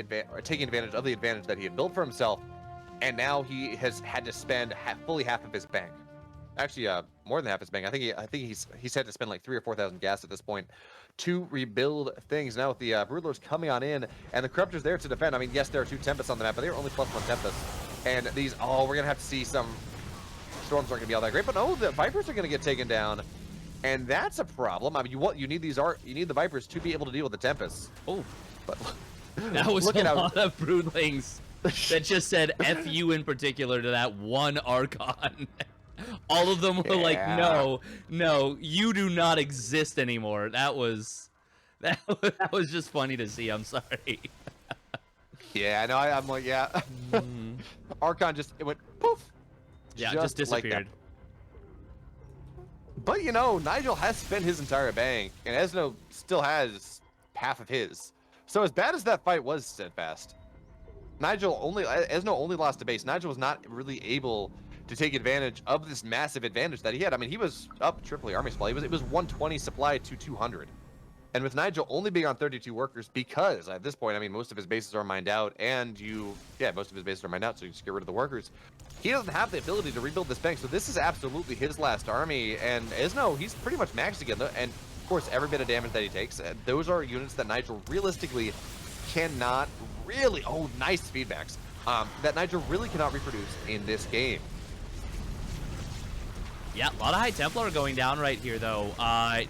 Speaker 2: taking advantage of the advantage that he had built for himself. And now he has had to spend fully half of his bank. Actually, more than half his bank. I think he's had to spend like 3,000 or 4,000 gas at this point to rebuild things. Now with the Broodlords coming on in and the Corruptors there to defend. I mean, yes, there are 2 Tempests on the map, but they're only +1 Tempest. And these, we're gonna have to see some Storms aren't gonna be all that great. But no, the Vipers are gonna get taken down, and that's a problem. I mean, you need the Vipers to be able to deal with the Tempests.
Speaker 1: Oh,
Speaker 2: but
Speaker 1: that was a lot of Broodlings that just said "F you" in particular to that one Archon. All of them were like, no, you do not exist anymore. That was just funny to see. I'm sorry.
Speaker 2: Yeah, no, I'm like, yeah. Archon it went poof.
Speaker 1: Yeah, just disappeared.
Speaker 2: Like but you know, Nigel has spent his entire bank, and Esno still has half of his. So as bad as that fight was, Steadfast, Esno only lost a base. Nigel was not really able to take advantage of this massive advantage that he had. I mean, he was up AAA army supply. It was 120 supply to 200. And with Nigel only being on 32 workers, because at this point, I mean, most of his bases are mined out, and most of his bases are mined out, so you just get rid of the workers. He doesn't have the ability to rebuild this bank, so this is absolutely his last army. And Esno, he's pretty much maxed again, and of course, every bit of damage that he takes. Those are units that Nigel realistically cannot really, oh, nice feedbacks, that Nigel really cannot reproduce in this game.
Speaker 1: Yeah, a lot of High Templar going down right here, though.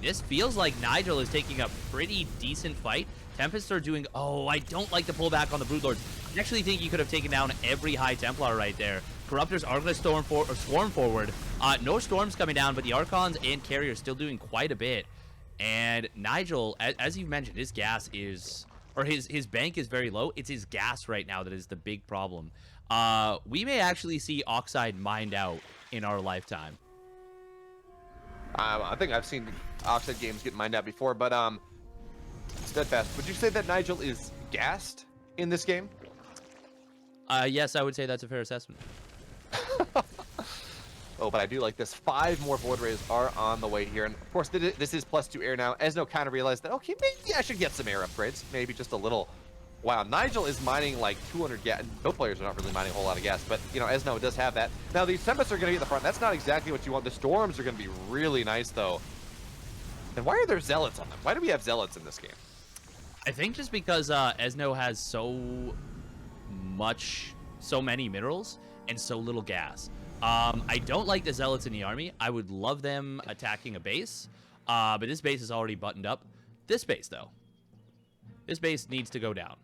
Speaker 1: This feels like Nigel is taking a pretty decent fight. Tempests are doing... Oh, I don't like the pullback on the Broodlords. I actually think you could have taken down every High Templar right there. Corruptors are going to swarm forward. No Storms coming down, but the Archons and Carriers still doing quite a bit. And Nigel, as you mentioned, his gas is... Or his bank is very low. It's his gas right now that is the big problem. We may actually see Oxide mined out in our lifetime.
Speaker 2: I think I've seen Oxide games get mined out before, but Steadfast, would you say that Nigel is gassed in this game?
Speaker 1: Yes, I would say that's a fair assessment.
Speaker 2: Oh, but I do like this. 5 more Void Rays are on the way here. And of course, this is +2 air now. Esno kind of realized that, okay, maybe I should get some air upgrades. Maybe just a little. Wow, Nigel is mining like 200 gas. Both players are not really mining a whole lot of gas, but, you know, Esno does have that. Now, these Tempests are going to be at the front. That's not exactly what you want. The Storms are going to be really nice, though. And why are there Zealots on them? Why do we have Zealots in this game?
Speaker 1: I think just because Esno has so many minerals and so little gas. I don't like the Zealots in the army. I would love them attacking a base, but this base is already buttoned up. This base, though, this base needs to go down.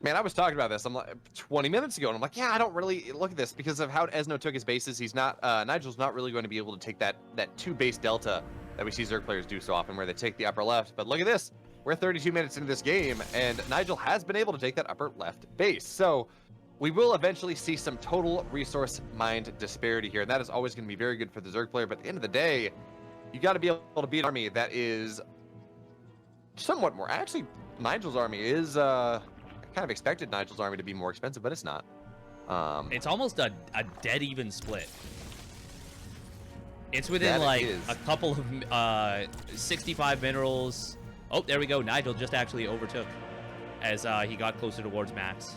Speaker 2: Man, I was talking about this. I'm like 20 minutes ago, and I'm like, yeah, I don't really look at this because of how Esno took his bases. He's not Nigel's not really going to be able to take that 2 base delta that we see Zerg players do so often, where they take the upper left. But look at this. We're 32 minutes into this game, and Nigel has been able to take that upper left base. So we will eventually see some total resource mined disparity here, and that is always going to be very good for the Zerg player. But at the end of the day, you got to be able to beat an army that is somewhat more. Actually, Nigel's army is I kind of expected Nigel's army to be more expensive, but it's not.
Speaker 1: It's almost a dead even split. It's within like a couple of 65 minerals. Oh, there we go. Nigel just actually overtook as he got closer towards max.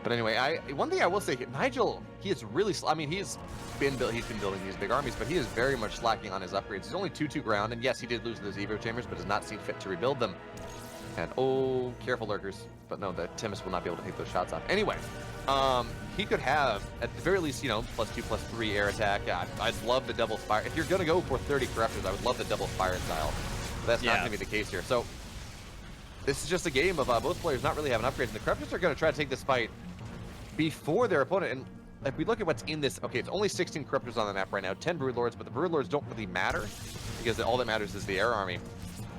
Speaker 2: But anyway, one thing I will say, Nigel, he is really, I mean, he's been building these big armies, but he is very much slacking on his upgrades. He's only 2-2 ground, and yes, he did lose those Evo chambers, but has not seen fit to rebuild them. And oh, careful lurkers. But no, the Timus will not be able to take those shots off. Anyway, he could have, at the very least, you know, +2/+3 air attack. I'd love the double fire. If you're going to go for 30 corruptors, I would love the double fire style. But that's not going to be the case here. So this is just a game of both players not really having upgrades. And the corruptors are going to try to take this fight before their opponent. And if we look at what's in this, okay, it's only 16 corruptors on the map right now, 10 Broodlords, but the Broodlords don't really matter because all that matters is the air army.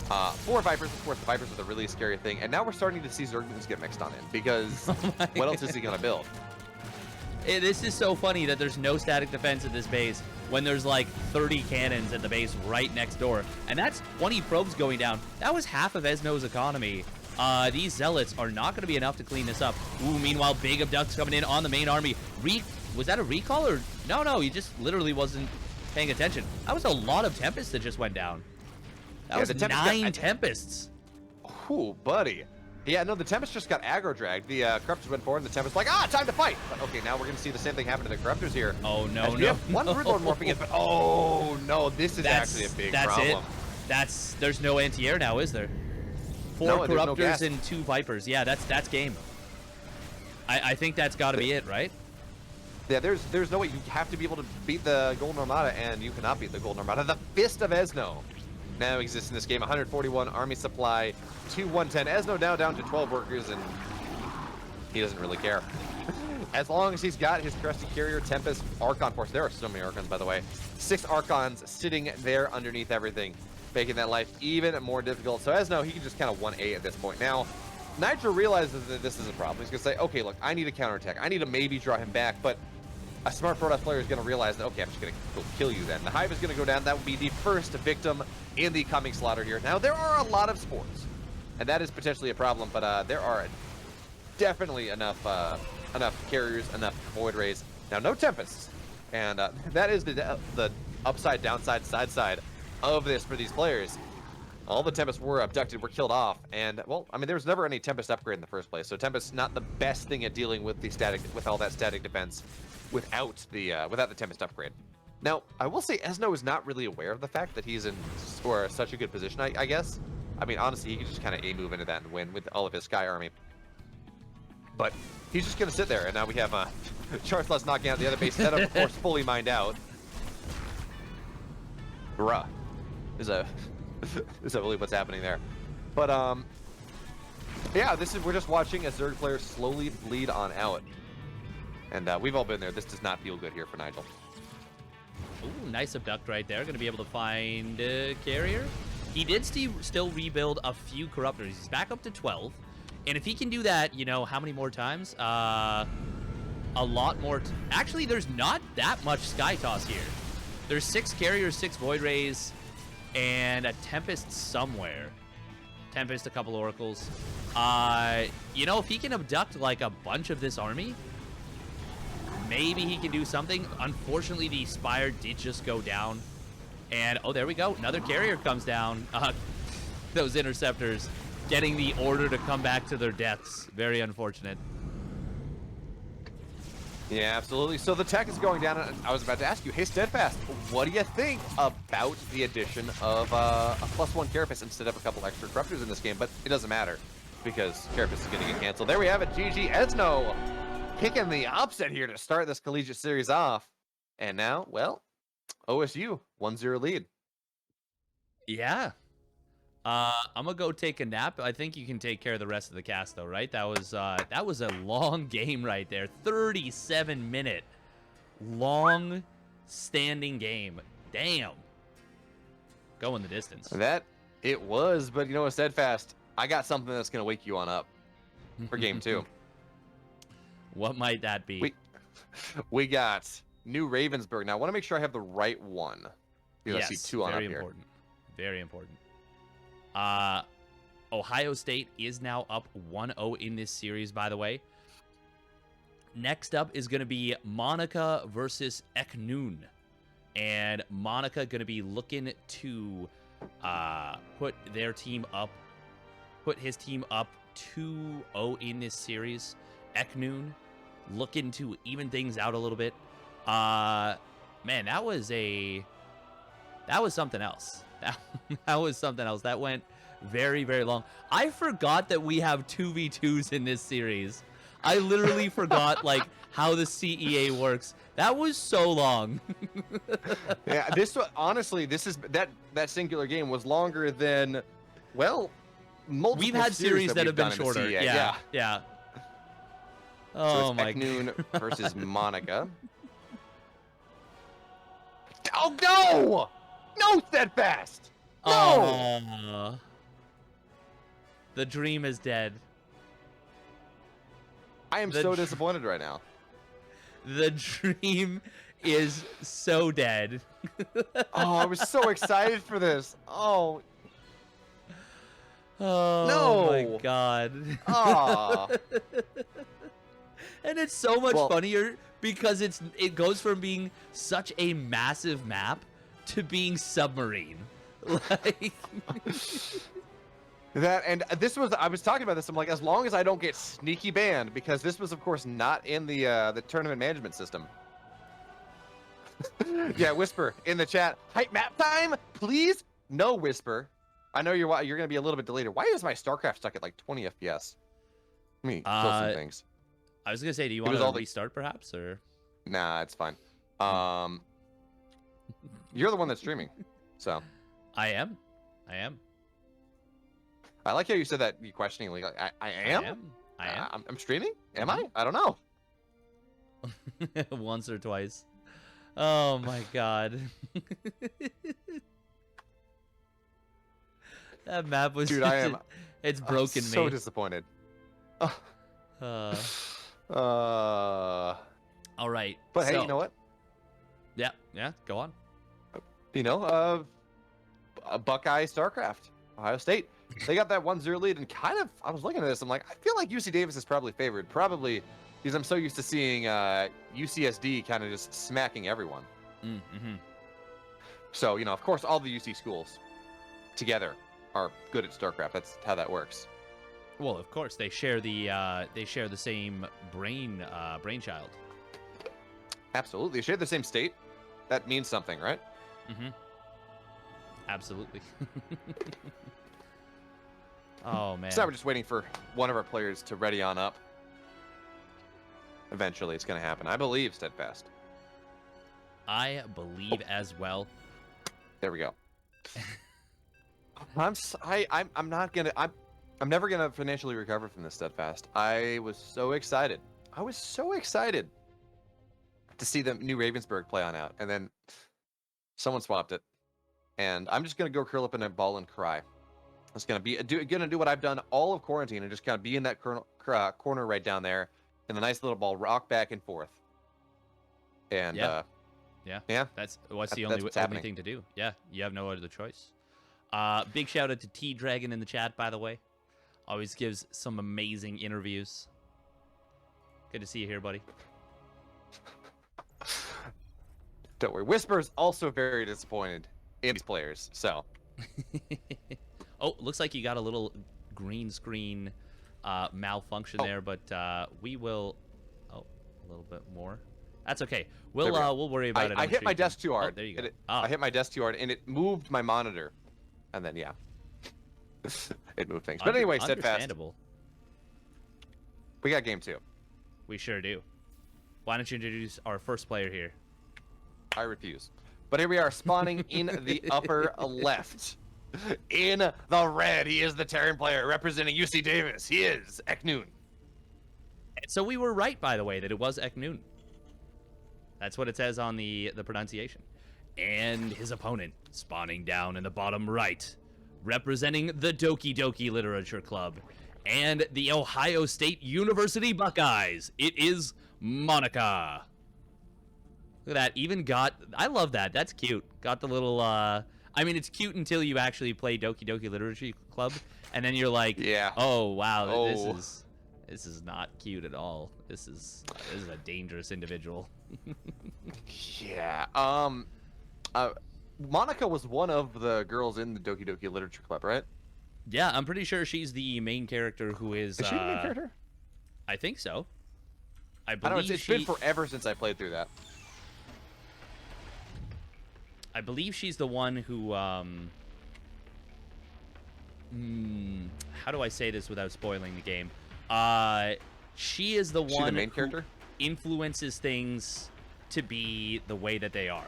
Speaker 2: 4 Vipers, of course, the Vipers are the really scary thing. And now we're starting to see Zerglings get mixed on in because what else is he going to build?
Speaker 1: This is so funny that there's no static defense at this base when there's like 30 cannons at the base right next door. And that's 20 probes going down. That was half of Esno's economy. These Zealots are not going to be enough to clean this up. Ooh, meanwhile, big abducts coming in on the main army. Was that a recall or? No, he just literally wasn't paying attention. That was a lot of Tempests that just went down. That was 9 Tempests.
Speaker 2: Ooh, buddy. Yeah, no, the Tempest just got aggro dragged. The Corruptors went forward, and the Tempest like, time to fight. But okay, now we're going to see the same thing happen to the Corruptors here.
Speaker 1: Oh, no,
Speaker 2: we have one Broodlord morphing in, but oh, no, this is actually a big problem.
Speaker 1: That's it. There's no anti-air now, is there? 4 Corruptors and 2 Vipers. Yeah, that's game. I think that's got to be it, right?
Speaker 2: Yeah, there's no way. You have to be able to beat the Golden Armada, and you cannot beat the Golden Armada. The Fist of Esno now exists in this game. 141 army supply to 110. Esno now down to 12 workers, and he doesn't really care. As long as he's got his Crusty Carrier, Tempest, Archon Force. There are so many Archons, by the way. 6 Archons sitting there underneath everything, making that life even more difficult. So Esno, he can just kind of 1A at this point. Now, Nitro realizes that this is a problem. He's going to say, okay, look, I need a counterattack. I need to maybe draw him back, but a smart Protoss player is going to realize that, okay, I'm just going to go kill you then. The Hive is going to go down. That would be the first victim in the coming slaughter here. Now, there are a lot of spores, and that is potentially a problem, but there are definitely enough carriers, enough Void Rays. Now, no Tempests, and that is the upside, downside, side of this for these players. All the Tempests were abducted, were killed off, and, well, I mean, there was never any Tempest upgrade in the first place, so Tempest not the best thing at dealing with the static, with all that static defense without the Tempest upgrade. Now, I will say Esno is not really aware of the fact that he's in such a good position, I guess. I mean, honestly, he could just kind of A-move into that and win with all of his Sky Army. But he's just going to sit there, and now we have Charslas knocking out the other base. That, of course, fully mined out. Bruh. Is that really what's happening there? But, yeah, we're just watching a Zerg player slowly bleed on out. And we've all been there. This does not feel good here for Nigel.
Speaker 1: Ooh, nice abduct right there. Going to be able to find a carrier. He did still rebuild a few corruptors. He's back up to 12. And if he can do that, you know, how many more times? A lot more. Actually, there's not that much Sky Toss here. There's 6 carriers, 6 Void Rays, and a Tempest somewhere. Tempest, a couple Oracles. You know, if he can abduct, like, a bunch of this army, maybe he can do something. Unfortunately, the Spire did just go down. And, oh, there we go. Another carrier comes down. Those Interceptors getting the order to come back to their deaths. Very unfortunate.
Speaker 2: Yeah, absolutely. So the tech is going down. And I was about to ask you, hey, Steadfast, what do you think about the addition of a +1 Carapace instead of a couple extra Corruptors in this game? But it doesn't matter because Carapace is going to get canceled. There we have it. GG Esno kicking the upset here to start this Collegiate Series off. And now, well, OSU 1-0 lead.
Speaker 1: Yeah. I'm gonna go take a nap. I think you can take care of the rest of the cast, though, right? That was a long game right there. 37-minute long standing game. Damn. Going the distance.
Speaker 2: That it was, but you know what, Steadfast, I got something that's gonna wake you on up for game 2.
Speaker 1: What might that be?
Speaker 2: We got New Ravensburg. Now I want to make sure I have the right one.
Speaker 1: Yes,
Speaker 2: I see 2 on
Speaker 1: very
Speaker 2: up
Speaker 1: important. Very important. Ohio State is now up 1-0 in this series, by the way. Next up is going to be Monica versus Eknoon. And Monica going to be looking to put his team up 2-0 in this series. Eknoon looking to even things out a little bit. Man, that was something else. That was something else. That went very, very long. I forgot that we have 2v2s in this series. I literally forgot, like, how the CEA works. That was so long.
Speaker 2: Yeah, honestly, that singular game was longer than, well, multiple
Speaker 1: We've had series that have been
Speaker 2: done in the
Speaker 1: shorter.
Speaker 2: CEA.
Speaker 1: Yeah.
Speaker 2: Oh,
Speaker 1: Oh my
Speaker 2: Eknoon versus Monica. Oh no! No, Steadfast! No!
Speaker 1: The dream is dead.
Speaker 2: I am so disappointed right now.
Speaker 1: The dream is so dead.
Speaker 2: Oh, I was so excited for this. Oh.
Speaker 1: Oh
Speaker 2: No.
Speaker 1: my god.
Speaker 2: Ah.
Speaker 1: And it's so much funnier because it goes from being such a massive map to being submarine. Like
Speaker 2: I was talking about this. I'm like, as long as I don't get sneaky banned, because this was, of course, not in the tournament management system. Yeah, Whisper in the chat. Hype map time, please. No, Whisper. I know you're gonna be a little bit delayed. Why is my StarCraft stuck at like 20 FPS? Let me kill some things.
Speaker 1: I was gonna say, do you want to restart perhaps, or?
Speaker 2: Nah, it's fine. You're the one that's streaming, so.
Speaker 1: I am.
Speaker 2: I like how you said that. You questioningly, like, I am. I'm streaming. Am I? I don't know.
Speaker 1: Once or twice. Oh my god. That map was.
Speaker 2: Dude, I am.
Speaker 1: It's broken me.
Speaker 2: So disappointed.
Speaker 1: All right.
Speaker 2: But hey, you know what?
Speaker 1: Yeah. Go on.
Speaker 2: You know, Buckeye StarCraft, Ohio State. They got that 1-0 lead, and kind of, I was looking at this, I'm like, I feel like UC Davis is probably favored. Probably because I'm so used to seeing UCSD kind of just smacking everyone.
Speaker 1: Mm-hmm.
Speaker 2: So, you know, of course, all the UC schools together are good at StarCraft. That's how that works.
Speaker 1: Well, of course, they share the same brainchild.
Speaker 2: Absolutely. They share the same state. that means something, right?
Speaker 1: Mm-hmm. Absolutely. Oh, man.
Speaker 2: So now we're just waiting for one of our players to ready on up. Eventually, it's going to happen. I believe, Steadfast.
Speaker 1: I believe as well.
Speaker 2: There we go. I'm not gonna. I'm never gonna financially recover from this, Steadfast. I was so excited. I was so excited to see the new Ravensburg play on out, and then someone swapped it, and I'm just gonna go curl up in a ball and cry. I'm just gonna do what I've done all of quarantine and just kind of be in that corner right down there in a nice little ball, rock back and forth. And
Speaker 1: yeah,
Speaker 2: that's
Speaker 1: what's the
Speaker 2: what's
Speaker 1: only thing to do. Yeah, you have no other choice. Big shout out to T Dragon in the chat, by the way. Always gives some amazing interviews. Good to see you here, buddy.
Speaker 2: Don't worry. Whisper's also very disappointed in these players, so.
Speaker 1: Oh, looks like you got a little green screen malfunction there, but we will... Oh, a little bit more. That's okay. We'll worry about it.
Speaker 2: I hit my desk too hard.
Speaker 1: Oh, there you go.
Speaker 2: I hit my desk too hard, and it moved my monitor. And then, yeah. It moved things. But anyway, Steadfast.
Speaker 1: Understandable.
Speaker 2: We got game 2.
Speaker 1: We sure do. Why don't you introduce our first player here?
Speaker 2: I refuse. But here we are, spawning in the upper left. In the red, he is the Terran player representing UC Davis. He is Eknoon.
Speaker 1: So we were right, by the way, that it was Eknoon. That's what it says on the pronunciation. And his opponent, spawning down in the bottom right, representing the Doki Doki Literature Club and the Ohio State University Buckeyes. It is Monica. Look at that. Even got... I love that. That's cute. Got the little... I mean, it's cute until you actually play Doki Doki Literature Club, and then you're like,
Speaker 2: yeah.
Speaker 1: Oh, wow, this is not cute at all. This is a dangerous individual.
Speaker 2: Yeah. Monica was one of the girls in the Doki Doki Literature Club, right?
Speaker 1: Yeah, I'm pretty sure she's the main character who is...
Speaker 2: Is she the main character?
Speaker 1: I think so. I
Speaker 2: don't know, it's been forever since I played through that.
Speaker 1: I believe she's the one who, how do I say this without spoiling the game? She is the one
Speaker 2: the main character?
Speaker 1: Who influences things to be the way that they are.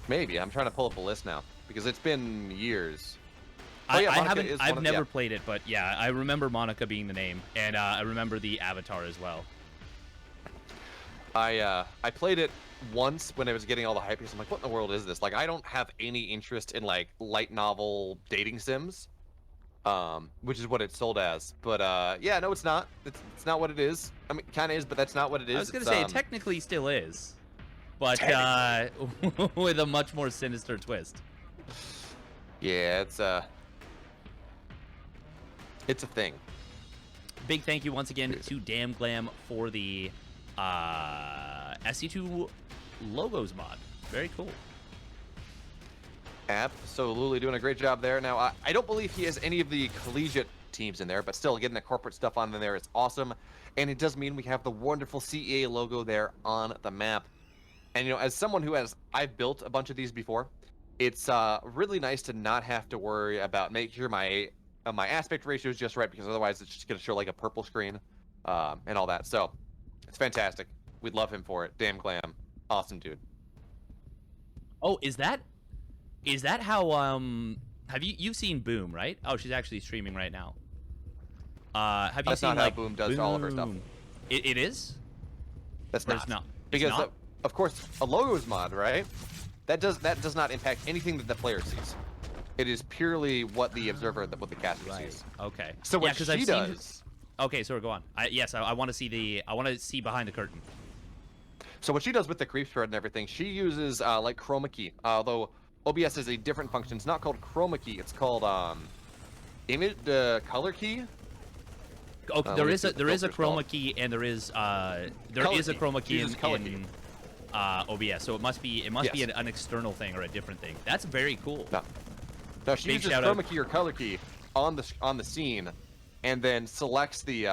Speaker 2: Maybe. I'm trying to pull up a list now because it's been years.
Speaker 1: I've never played it, but yeah, I remember Monica being the name, and I remember the avatar as well.
Speaker 2: I played it once when I was getting all the hype because I'm like, what in the world is this? Like, I don't have any interest in like light novel dating sims, which is what it's sold as. But yeah, no, it's not. It's not what it is. I mean, it kind of is, but that's not what it is.
Speaker 1: I was gonna say it technically still is, but with a much more sinister twist.
Speaker 2: Yeah, it's a thing.
Speaker 1: Big thank you once again to Damn Glam for the SC2 logos mod. Very cool.
Speaker 2: Absolutely doing a great job there. Now, I don't believe he has any of the collegiate teams in there, but still getting the corporate stuff on there is awesome. And it does mean we have the wonderful CEA logo there on the map. And, you know, as someone who I've built a bunch of these before, it's really nice to not have to worry about making sure my aspect ratio is just right, because otherwise it's just going to show like a purple screen and all that. So it's fantastic. We'd love him for it. Damn Glam. Awesome dude.
Speaker 1: Oh, is that how have you've seen Boom, right? Oh, she's actually streaming right now. Have you
Speaker 2: That's
Speaker 1: seen
Speaker 2: not
Speaker 1: like
Speaker 2: how Boom does all of her stuff.
Speaker 1: It is?
Speaker 2: That's
Speaker 1: Or
Speaker 2: not.
Speaker 1: it's not.
Speaker 2: Because
Speaker 1: It's not?
Speaker 2: of course a logos mod, right? That does not impact anything that the player sees. It is purely what the observer, what the caster sees.
Speaker 1: Okay.
Speaker 2: So what she does.
Speaker 1: Okay, so go on. I want to see behind the curtain.
Speaker 2: So what she does with the creep spread and everything, she uses like chroma key. Although OBS has a different function. It's not called chroma key. It's called image color key.
Speaker 1: Okay, there is a chroma key, and there is a chroma key in OBS. So it must be an external thing or a different thing. That's very cool.
Speaker 2: No, she uses chroma key or color key on the scene, and then selects the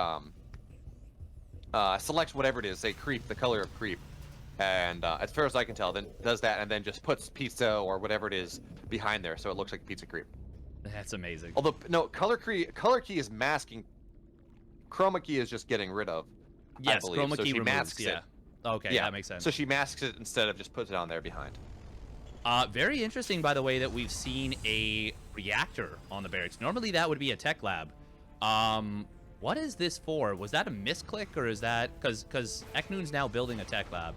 Speaker 2: selects whatever it is, say creep, the color of creep, and as far as I can tell, then does that and then just puts pizza or whatever it is behind there, so it looks like pizza creep.
Speaker 1: That's amazing.
Speaker 2: Although no, color key is masking. Chroma key is just getting rid of.
Speaker 1: Yes,
Speaker 2: I believe.
Speaker 1: chroma
Speaker 2: So
Speaker 1: key
Speaker 2: she
Speaker 1: removes.
Speaker 2: masks
Speaker 1: Yeah.
Speaker 2: it.
Speaker 1: Okay,
Speaker 2: Yeah,
Speaker 1: that makes sense.
Speaker 2: So she masks it instead of just puts it on there behind.
Speaker 1: Very interesting, by the way, that we've seen a reactor on the barracks. Normally that would be a tech lab. What is this for? Was that a misclick, or is that because Eknoon's now building a tech lab?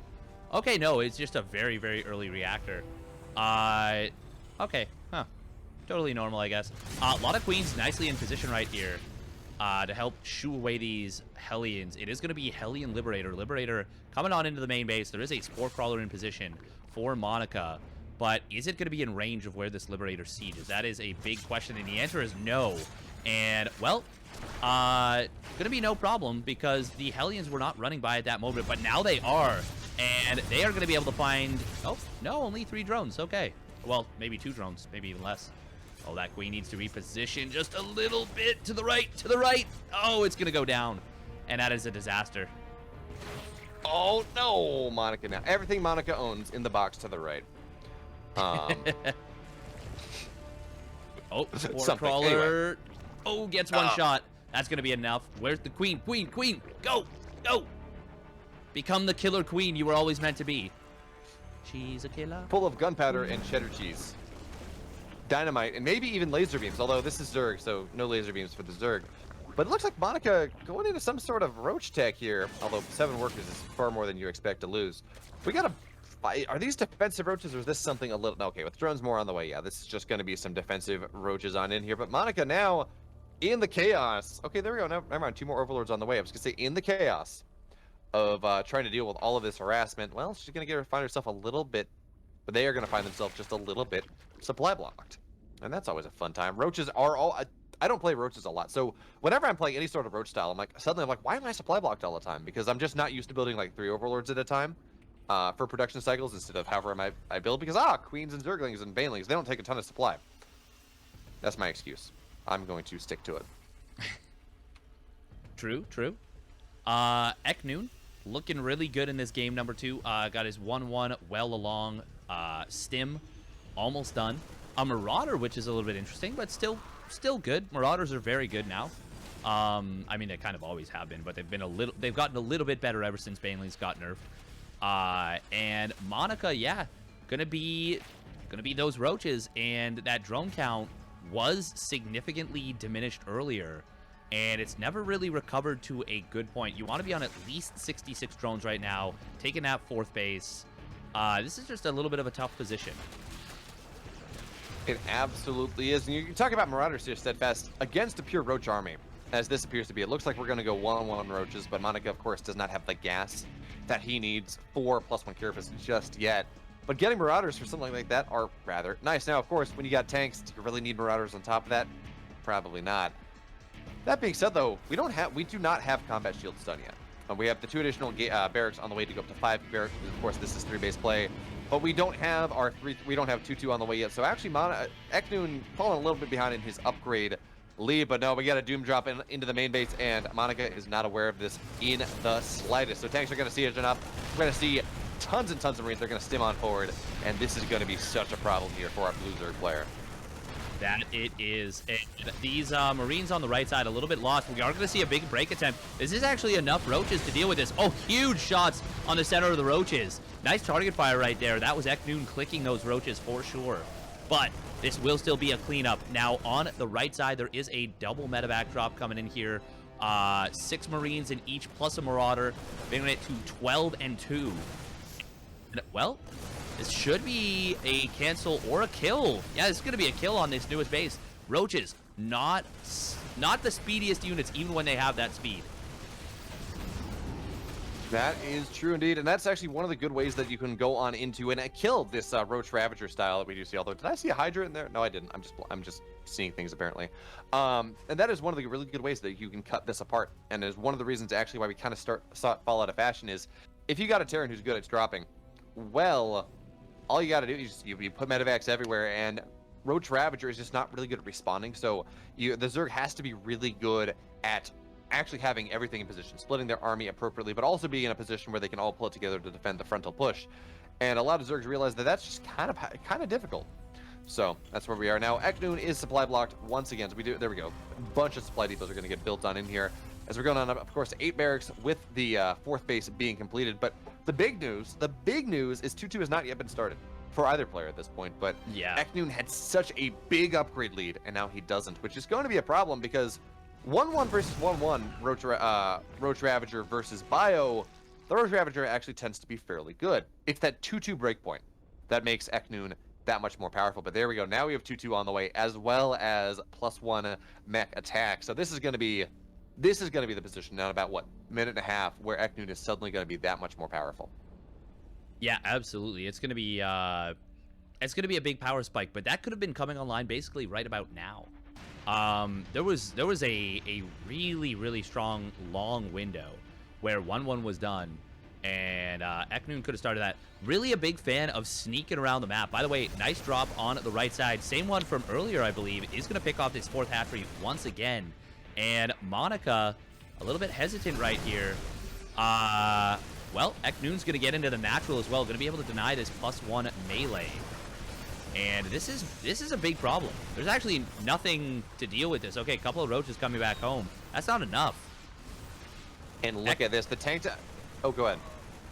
Speaker 1: Okay, no, it's just a very, very early reactor. Okay, huh. Totally normal, I guess. A lot of queens nicely in position right here to help shoo away these Hellions. It is going to be Hellion Liberator. Liberator coming on into the main base. There is a Spore Crawler in position for Monica, but is it going to be in range of where this Liberator sieges? That is a big question, and the answer is no. And, well, going to be no problem because the Hellions were not running by at that moment, but now they are. And they are going to be able to find... Oh, no, only 3 drones. Okay. Well, maybe 2 drones, maybe even less. Oh, that queen needs to reposition just a little bit to the right, to the right. Oh, it's going to go down. And that is a disaster.
Speaker 2: Oh, no, Monica now. Everything Monica owns in the box to the right.
Speaker 1: Oh, Spore Crawler.
Speaker 2: Anyway.
Speaker 1: Oh, gets one shot. That's going to be enough. Where's the queen? Queen, queen. Go, go. Become the killer queen you were always meant to be. She's a killer.
Speaker 2: Full of gunpowder and cheddar cheese. Dynamite, and maybe even laser beams, although this is Zerg, so no laser beams for the Zerg. But it looks like Monica going into some sort of roach tech here, although 7 workers is far more than you expect to lose. We gotta fight. Are these defensive roaches, or is this something a little... Okay, with drones more on the way, yeah, this is just going to be some defensive roaches on in here. But Monica now in the chaos. Okay, there we go. Never mind, 2 more overlords on the way. I was going to say in the chaos of trying to deal with all of this harassment. Well, she's going to find herself a little bit... But they are going to find themselves just a little bit supply blocked. And that's always a fun time. Roaches are all... I don't play roaches a lot. So whenever I'm playing any sort of roach style, suddenly I'm like, why am I supply blocked all the time? Because I'm just not used to building like 3 overlords at a time for production cycles instead of however I build. Because, queens and zerglings and banelings, they don't take a ton of supply. That's my excuse. I'm going to stick to it.
Speaker 1: True, true. Eknoon looking really good in this game, number 2. Got his 1-1 well along. Stim almost done. A Marauder, which is a little bit interesting, but still good. Marauders are very good now. I mean, they kind of always have been, but they've gotten a little bit better ever since Banelings got nerfed. And Monica, yeah, gonna be those roaches, and that drone count was significantly diminished earlier, and it's never really recovered to a good point. You want to be on at least 66 drones right now, taking that 4th base. This is just a little bit of a tough position.
Speaker 2: It absolutely is. And you can talk about Marauders here, Steadfast, against a pure Roach army, as this appears to be. It looks like we're going to go 1-on-1 Roaches, but Monica, of course, does not have the gas that he needs for +1 Carapace just yet. But getting Marauders for something like that are rather nice. Now, of course, when you got tanks, do you really need Marauders on top of that? Probably not. That being said, though, we do not have combat shields done yet. We have the 2 additional barracks on the way to go up to 5 barracks. Of course, this is 3-base play, but we don't have our 2-2 on the way yet. So actually, Eknoon falling a little bit behind in his upgrade lead, but no, we got a Doom drop into the main base, and Monica is not aware of this in the slightest. So tanks are going to siege up. We're going to see tons and tons of Marines. They're going to stim on forward, and this is going to be such a problem here for our Blue Zerg player.
Speaker 1: That it is. And these Marines on the right side a little bit lost. We are going to see a big break attempt. This is actually enough roaches to deal with this. Oh, huge shots on the center of the roaches. Nice target fire right there. That was Eknoon clicking those roaches for sure. But this will still be a cleanup. Now, on the right side, there is a double medevac drop coming in here. 6 Marines in each plus a Marauder, bringing it to 12 and 2. And, well, this should be a cancel or a kill. Yeah, this is going to be a kill on this newest base. Roaches, not the speediest units, even when they have that speed.
Speaker 2: That is true indeed, and that's actually one of the good ways that you can go on into and kill this Roach Ravager style that we do see. Although, did I see a Hydra in there? No, I didn't. I'm just seeing things apparently. And that is one of the really good ways that you can cut this apart. And is one of the reasons actually why we kind of fall out of fashion is if you got a Terran who's good at dropping, well, all you got to do is you put medevacs everywhere, and Roach Ravager is just not really good at responding. So the Zerg has to be really good at actually having everything in position, splitting their army appropriately, but also being in a position where they can all pull it together to defend the frontal push. And a lot of Zergs realize that that's just kind of difficult. So that's where we are now. Eknoon is supply blocked once again. So there we go. A bunch of supply depots are going to get built on in here. As we're going on up, of course, 8 barracks with the 4th base being completed. But the big news is 2-2 has not yet been started for either player at this point. But
Speaker 1: yeah,
Speaker 2: Eknoon had such a big upgrade lead, and now he doesn't, which is going to be a problem because 1-1 versus 1-1 Roach Ravager versus Bio, the Roach Ravager actually tends to be fairly good. It's that 2-2 breakpoint that makes Eknoon that much more powerful. But there we go. Now we have 2-2 on the way, as well as +1 mech attack. So this is going to be the position now, about what, minute and a half, where Eknoon is suddenly going to be that much more powerful.
Speaker 1: Yeah, absolutely. It's going to be a big power spike, but that could have been coming online basically right about now. There was a really, really strong long window where 1-1 was done, and Eknoon could have started that. Really a big fan of sneaking around the map. By the way, nice drop on the right side. Same one from earlier, I believe, is going to pick off this 4th hatchery once again. And Monica, a little bit hesitant right here. Well, Eknoon's going to get into the natural as well. Going to be able to deny this +1 melee. And this is a big problem. There's actually nothing to deal with this. Okay, a couple of roaches coming back home. That's not enough.
Speaker 2: And look at this. The tank... Oh, go ahead.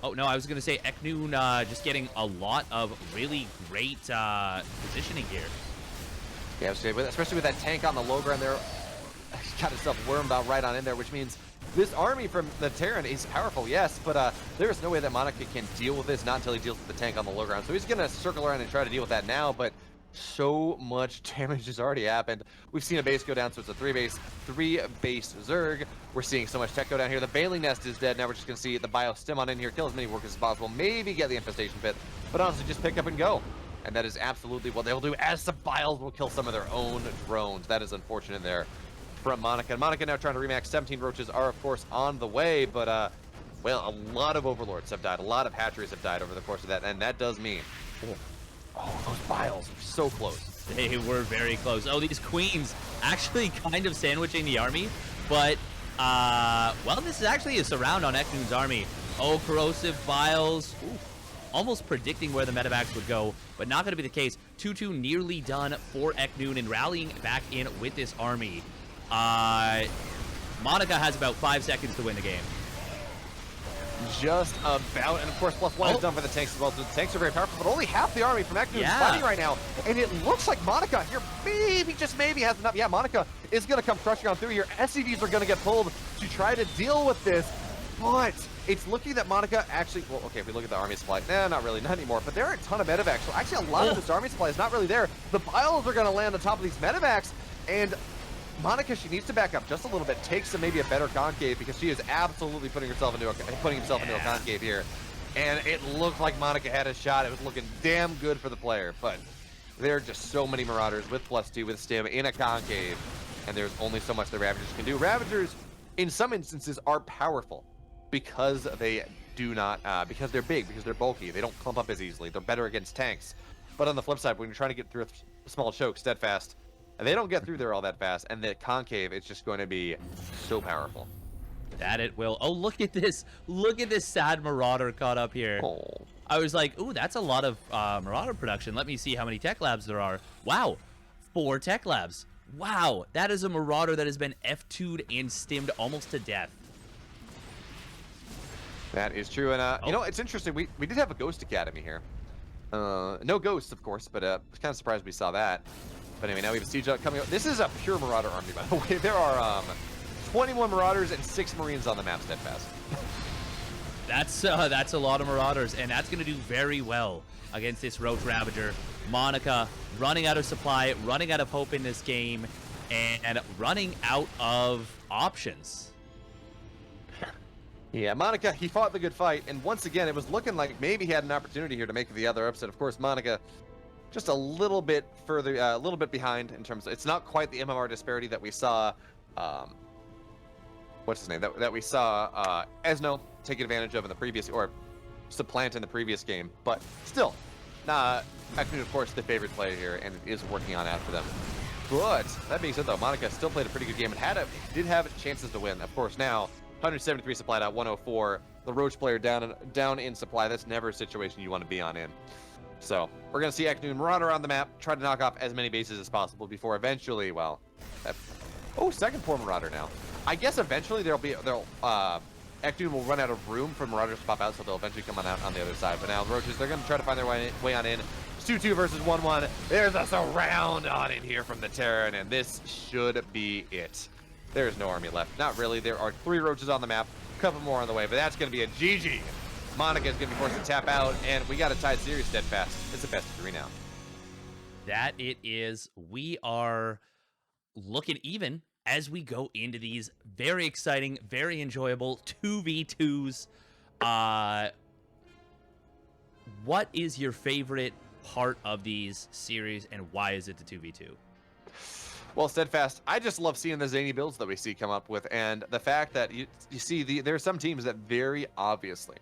Speaker 1: Oh, no, I was going to say Eknoon just getting a lot of really great positioning here.
Speaker 2: Yeah, especially with that tank on the low ground there. Got himself wormed out right on in there, which means this army from the Terran is powerful, yes, but there is no way that Monica can deal with this, not until he deals with the tank on the low ground. So he's going to circle around and try to deal with that now, but so much damage has already happened. We've seen a base go down, so it's a 3-base Zerg. We're seeing so much tech go down here. The Bailey Nest is dead. Now we're just going to see the Bio Stim on in here, kill as many workers as possible, maybe get the Infestation Pit, but honestly, just pick up and go. And that is absolutely what they will do, as the Biles will kill some of their own drones. That is unfortunate there from Monica. And Monica now trying to remax. 17 roaches are, of course, on the way, but, well, a lot of Overlords have died. A lot of hatcheries have died over the course of that, and that does mean... Oh, those Biles are so close.
Speaker 1: They were very close. Oh, these Queens actually kind of sandwiching the army, but, well, this is actually a surround on Eknoon's army. Oh, Corrosive Biles. Ooh. Almost predicting where the medevacs would go, but not going to be the case. 2-2 nearly done for Eknoon and rallying back in with this army. Monica has about 5 seconds to win the game.
Speaker 2: Just about, and of course +1 is done for the tanks as well, so the tanks are very powerful, but only half the army from Eknoon is fighting right now, and it looks like Monica here maybe, just maybe, has enough. Yeah, Monica is going to come crushing on through here. SCVs are going to get pulled to try to deal with this, but it's looking that Monica actually, well, okay, if we look at the army supply, not really, not anymore, but there are a ton of medevacs, so actually a lot of this army supply is not really there. The Biles are going to land on top of these medevacs, and Monica, she needs to back up just a little bit, take some maybe a better concave, because she is absolutely putting himself into a concave here. And it looked like Monica had a shot. It was looking damn good for the player, but there are just so many Marauders with +2 with Stim in a concave, and there's only so much the Ravagers can do. Ravagers, in some instances, are powerful because they do not, because they're big, because they're bulky. They don't clump up as easily. They're better against tanks. But on the flip side, when you're trying to get through a small choke, Steadfast, they don't get through there all that fast, and the concave, it's just going to be so powerful.
Speaker 1: That it will. Oh, look at this. Look at this sad Marauder caught up here.
Speaker 2: Oh.
Speaker 1: I was like, ooh, that's a lot of Marauder production. Let me see how many tech labs there are. Wow, 4 tech labs. Wow, that is a Marauder that has been F2'd and stimmed almost to death.
Speaker 2: That is true, and you know, it's interesting. We did have a Ghost Academy here. No ghosts, of course, but I was kind of surprised we saw that. But anyway, now we have a siege coming up. This is a pure Marauder army, by the way. There are 21 Marauders and 6 Marines on the map, Steadfast.
Speaker 1: That's a lot of Marauders, and that's going to do very well against this Roach Ravager. Monica running out of supply, running out of hope in this game, and running out of options.
Speaker 2: Yeah, Monica, he fought the good fight, and once again, it was looking like maybe he had an opportunity here to make the other upset. Of course, Monica just a little bit further, a little bit behind in terms of, it's not quite the MMR disparity that we saw, what's his name, that we saw Esno take advantage of in the previous, or supplant in the previous game, but still, Eknoon, of course, the favorite player here, and it is working on out for them. But that being said, though, Monica still played a pretty good game and did have chances to win. Of course, now 173 supplied out, 104. The Roach player down in supply. That's never a situation you want to be on in. So we're gonna see Eknoon run around the map, try to knock off as many bases as possible before eventually, well, second poor Marauder now. I guess eventually Eknoon will run out of room for Marauders to pop out, so they'll eventually come on out on the other side. But now the Roaches, they're gonna try to find their way on in. 2-2 versus 1-1. There's a surround on in here from the Terran, and this should be it. There's no army left. Not really. There are 3 Roaches on the map, a couple more on the way, but that's going to be a GG. Monica is going to be forced to tap out, and we got a tied series steadfast. It's a best of 3 now.
Speaker 1: That it is. We are looking even as we go into these very exciting, very enjoyable 2v2s. What is your favorite part of these series, and why is it the 2v2?
Speaker 2: Well, Steadfast, I just love seeing the zany builds that we see come up with, and the fact that you see there are some teams that very obviously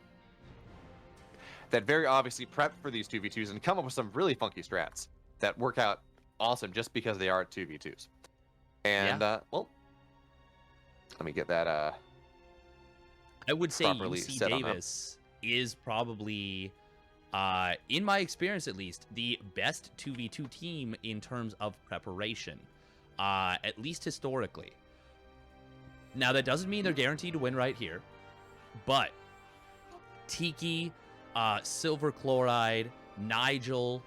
Speaker 2: prep for these 2v2s and come up with some really funky strats that work out awesome just because they are 2v2s. And well, let me get that
Speaker 1: I would say UC Davis is probably in my experience at least, the best 2v2 team in terms of preparation, at least historically. Now, that doesn't mean they're guaranteed to win right here, but Tiki, Silver Chloride, Nigel,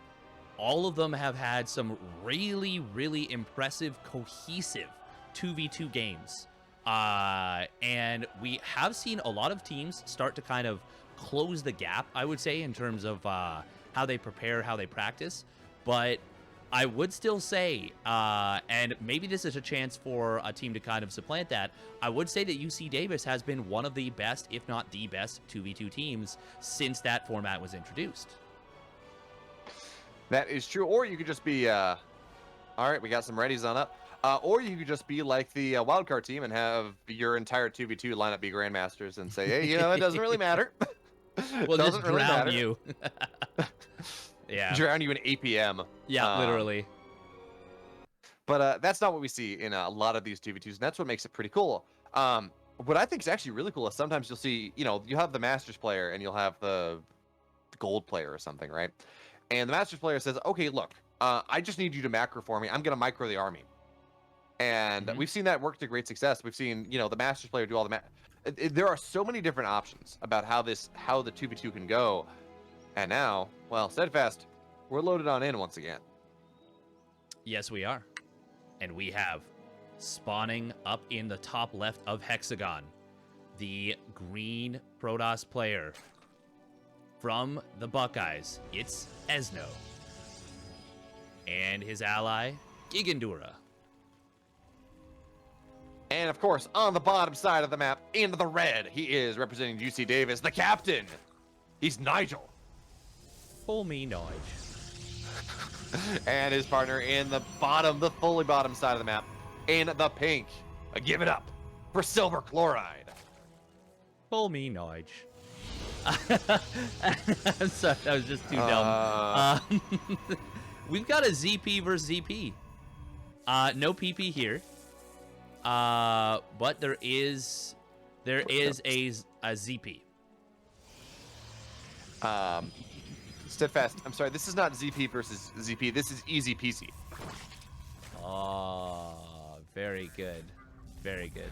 Speaker 1: all of them have had some really, really impressive, cohesive 2v2 games. And we have seen a lot of teams start to kind of close the gap, I would say, in terms of how they prepare, how they practice. But I would still say, and maybe this is a chance for a team to kind of supplant that, I would say that UC Davis has been one of the best, if not the best, 2v2 teams since that format was introduced.
Speaker 2: That is true. Or you could just be, all right, we got some readies on up. Or you could just be like the wildcard team and have your entire 2v2 lineup be grandmasters and say, hey, it doesn't really matter.
Speaker 1: We'll just drown you. Yeah.
Speaker 2: Drown you in APM.
Speaker 1: Yeah, literally.
Speaker 2: But that's not what we see in a lot of these 2v2s, and that's what makes it pretty cool. What I think is actually really cool is sometimes you'll see, you have the Masters player and you'll have the gold player or something, right? And the Masters player says, okay, look, I just need you to macro for me. I'm going to micro the army. And we've seen that work to great success. We've seen, the Masters player do all the there are so many different options about how the 2v2 can go. And now, well, Steadfast, we're loaded on in once again.
Speaker 1: Yes, we are. And we have spawning up in the top left of Hexagon, the green Protoss player from the Buckeyes. It's Esno. And his ally, Gigandura.
Speaker 2: And of course, on the bottom side of the map, in the red, he is representing UC Davis, the captain. He's Nigel.
Speaker 1: Pull me, Nige.
Speaker 2: And his partner in the bottom, the fully bottom side of the map, in the pink. Give it up for Silver Chloride.
Speaker 1: Pull me, Nige. I'm sorry, that was just too dumb. We've got a ZP versus ZP. No PP here. But there is a ZP.
Speaker 2: Steadfast, I'm sorry, this is not ZP versus ZP. This is easy peasy.
Speaker 1: Oh, very good. Very good.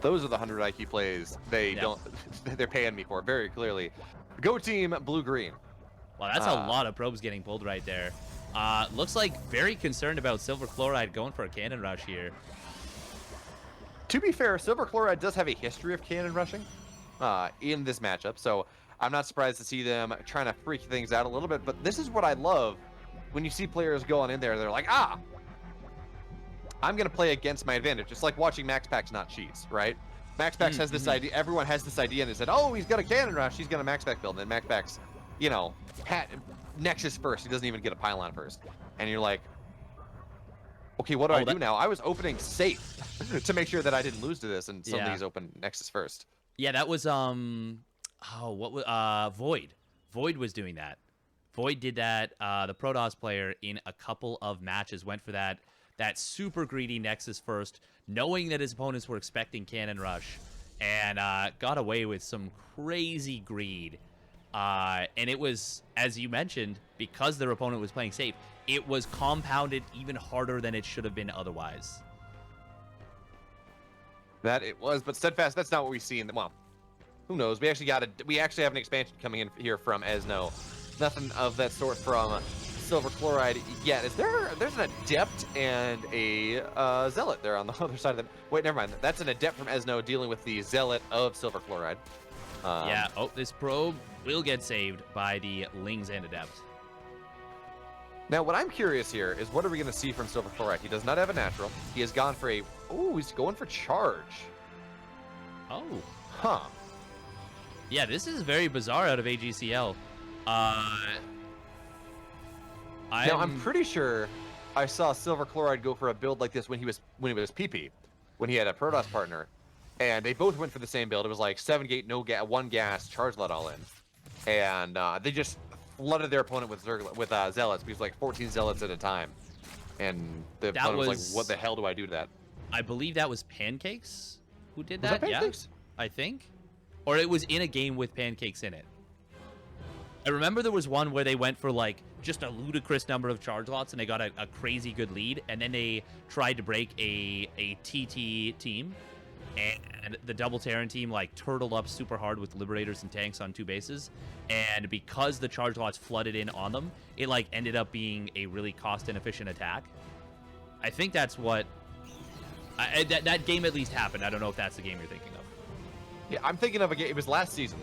Speaker 2: Those are the 100 IQ plays they're paying me for very clearly. Go team blue-green.
Speaker 1: Wow, that's a lot of probes getting pulled right there. Looks like very concerned about Silver Chloride going for a cannon rush here.
Speaker 2: To be fair, Silver Chloride does have a history of cannon rushing in this matchup, so I'm not surprised to see them trying to freak things out a little bit, but this is what I love when you see players go on in there. They're like, I'm going to play against my advantage. It's like watching Max Pax not cheese, right? Max Pax has this idea. Everyone has this idea, and they said, oh, he's got a cannon rush. He's got a Max Pax build. And Max Pax, Nexus first. He doesn't even get a pylon first. And you're like, okay, what do I do now? I was opening safe to make sure that I didn't lose to this, and suddenly he's open Nexus first.
Speaker 1: Yeah, that was Void. Void was doing that. Void did that. The Protoss player in a couple of matches went for that super greedy Nexus first, knowing that his opponents were expecting Cannon Rush, and got away with some crazy greed. And it was, as you mentioned, because their opponent was playing safe, it was compounded even harder than it should have been otherwise.
Speaker 2: That it was, but Steadfast, that's not what we see in the, well, who knows? We actually have an expansion coming in here from Esno. Nothing of that sort from Silver Chloride yet. There's an Adept and a Zealot there on the other side of them. Wait, never mind. That's an Adept from Esno dealing with the Zealot of Silver Chloride.
Speaker 1: Yeah, this probe will get saved by the Lings and Adept.
Speaker 2: Now, what I'm curious here is what are we going to see from Silver Chloride? He does not have a natural. He has gone for he's going for charge.
Speaker 1: Oh.
Speaker 2: Huh.
Speaker 1: Yeah, this is very bizarre out of AGCL.
Speaker 2: I'm pretty sure I saw Silver Chloride go for a build like this when he was PP, when he had a Protoss partner, and they both went for the same build. It was like 7 gate, no gas, 1 gas, charge let all in, and they just flooded their opponent with Zealots, because like 14 Zealots at a time, and the opponent was like, "What the hell do I do to that?"
Speaker 1: I believe that was Pancakes who did
Speaker 2: that.
Speaker 1: Yeah, I think, or it was in a game with Pancakes in it. I remember there was one where they went for like just a ludicrous number of charge lots and they got a crazy good lead, and then they tried to break a TT team, and the double Terran team like turtled up super hard with Liberators and tanks on 2 bases, and because the charge lots flooded in on them, it like ended up being a really cost inefficient attack. I think that's what that game at least happened. I don't know if that's the game you're thinking of.
Speaker 2: Yeah, I'm thinking of a game. It was last season.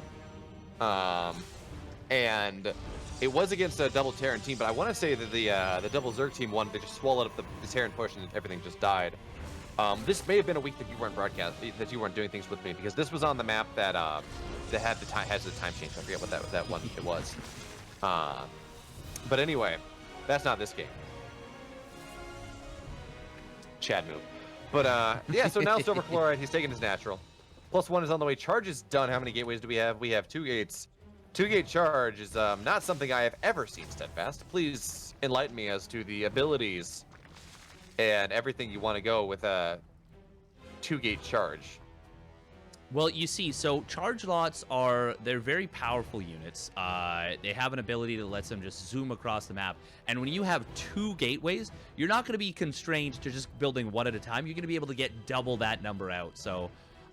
Speaker 2: And it was against a double Terran team, but I want to say that the double Zerg team won. They just swallowed up the Terran push and everything just died. This may have been a week that you weren't doing things with me, because this was on the map that has the time change. I forget what that one it was. But anyway, that's not this game. Chad move. But yeah, so now Silver Chloride, he's taking his natural. +1 is on the way. Charge is done. How many gateways do we have? We have 2 gates. 2-gate charge is not something I have ever seen, Steadfast. Please enlighten me as to the abilities and everything you want to go with a 2-gate charge.
Speaker 1: Well, you see, so charge lots they're very powerful units. They have an ability that lets them just zoom across the map. And when you have 2 gateways, you're not going to be constrained to just building 1 at a time. You're going to be able to get double that number out. So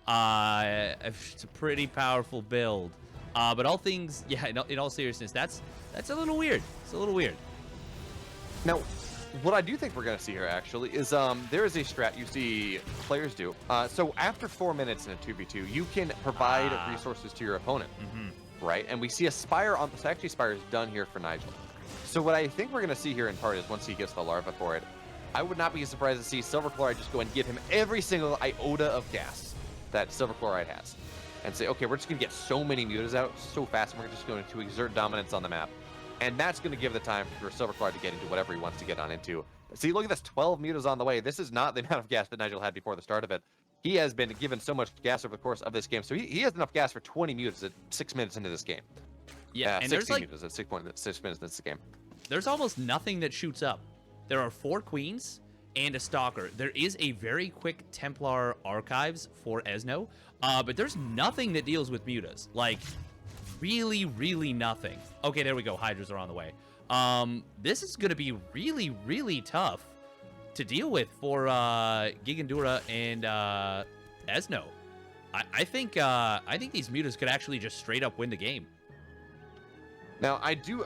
Speaker 1: it's a pretty powerful build. But all things, yeah, in all seriousness, that's a little weird. It's a little weird.
Speaker 2: Now, what I do think we're going to see here, actually, is there is a strat you see players do. So after 4 minutes in a 2v2, you can provide resources to your opponent, right? And we see a Spire on this. Actually, Spire is done here for Nigel. So what I think we're going to see here in part is once he gets the larva for it, I would not be surprised to see Silver Chloride just go and give him every single iota of gas that Silver Chloride has. And say, okay, we're just going to get so many mutas out so fast, and we're just going to exert dominance on the map. And that's going to give the time for Silver Chloride to get into whatever he wants to get on into. See, look at this, 12 mutas on the way. This is not the amount of gas that Nigel had before the start of it. He has been given so much gas over the course of this game. So he has enough gas for 20 mutas at 6 minutes into this game.
Speaker 1: Yeah, and
Speaker 2: 16
Speaker 1: there's like
Speaker 2: mutas at 6 minutes into this game.
Speaker 1: There's almost nothing that shoots up. There are 4 queens and a stalker. There is a very quick Templar archives for Esno, but there's nothing that deals with mutas. Like, really, really nothing. Okay, there we go. Hydras are on the way. This is going to be really, really tough to deal with for Gigandura and Esno. I think these mutas could actually just straight up win the game.
Speaker 2: Now, I do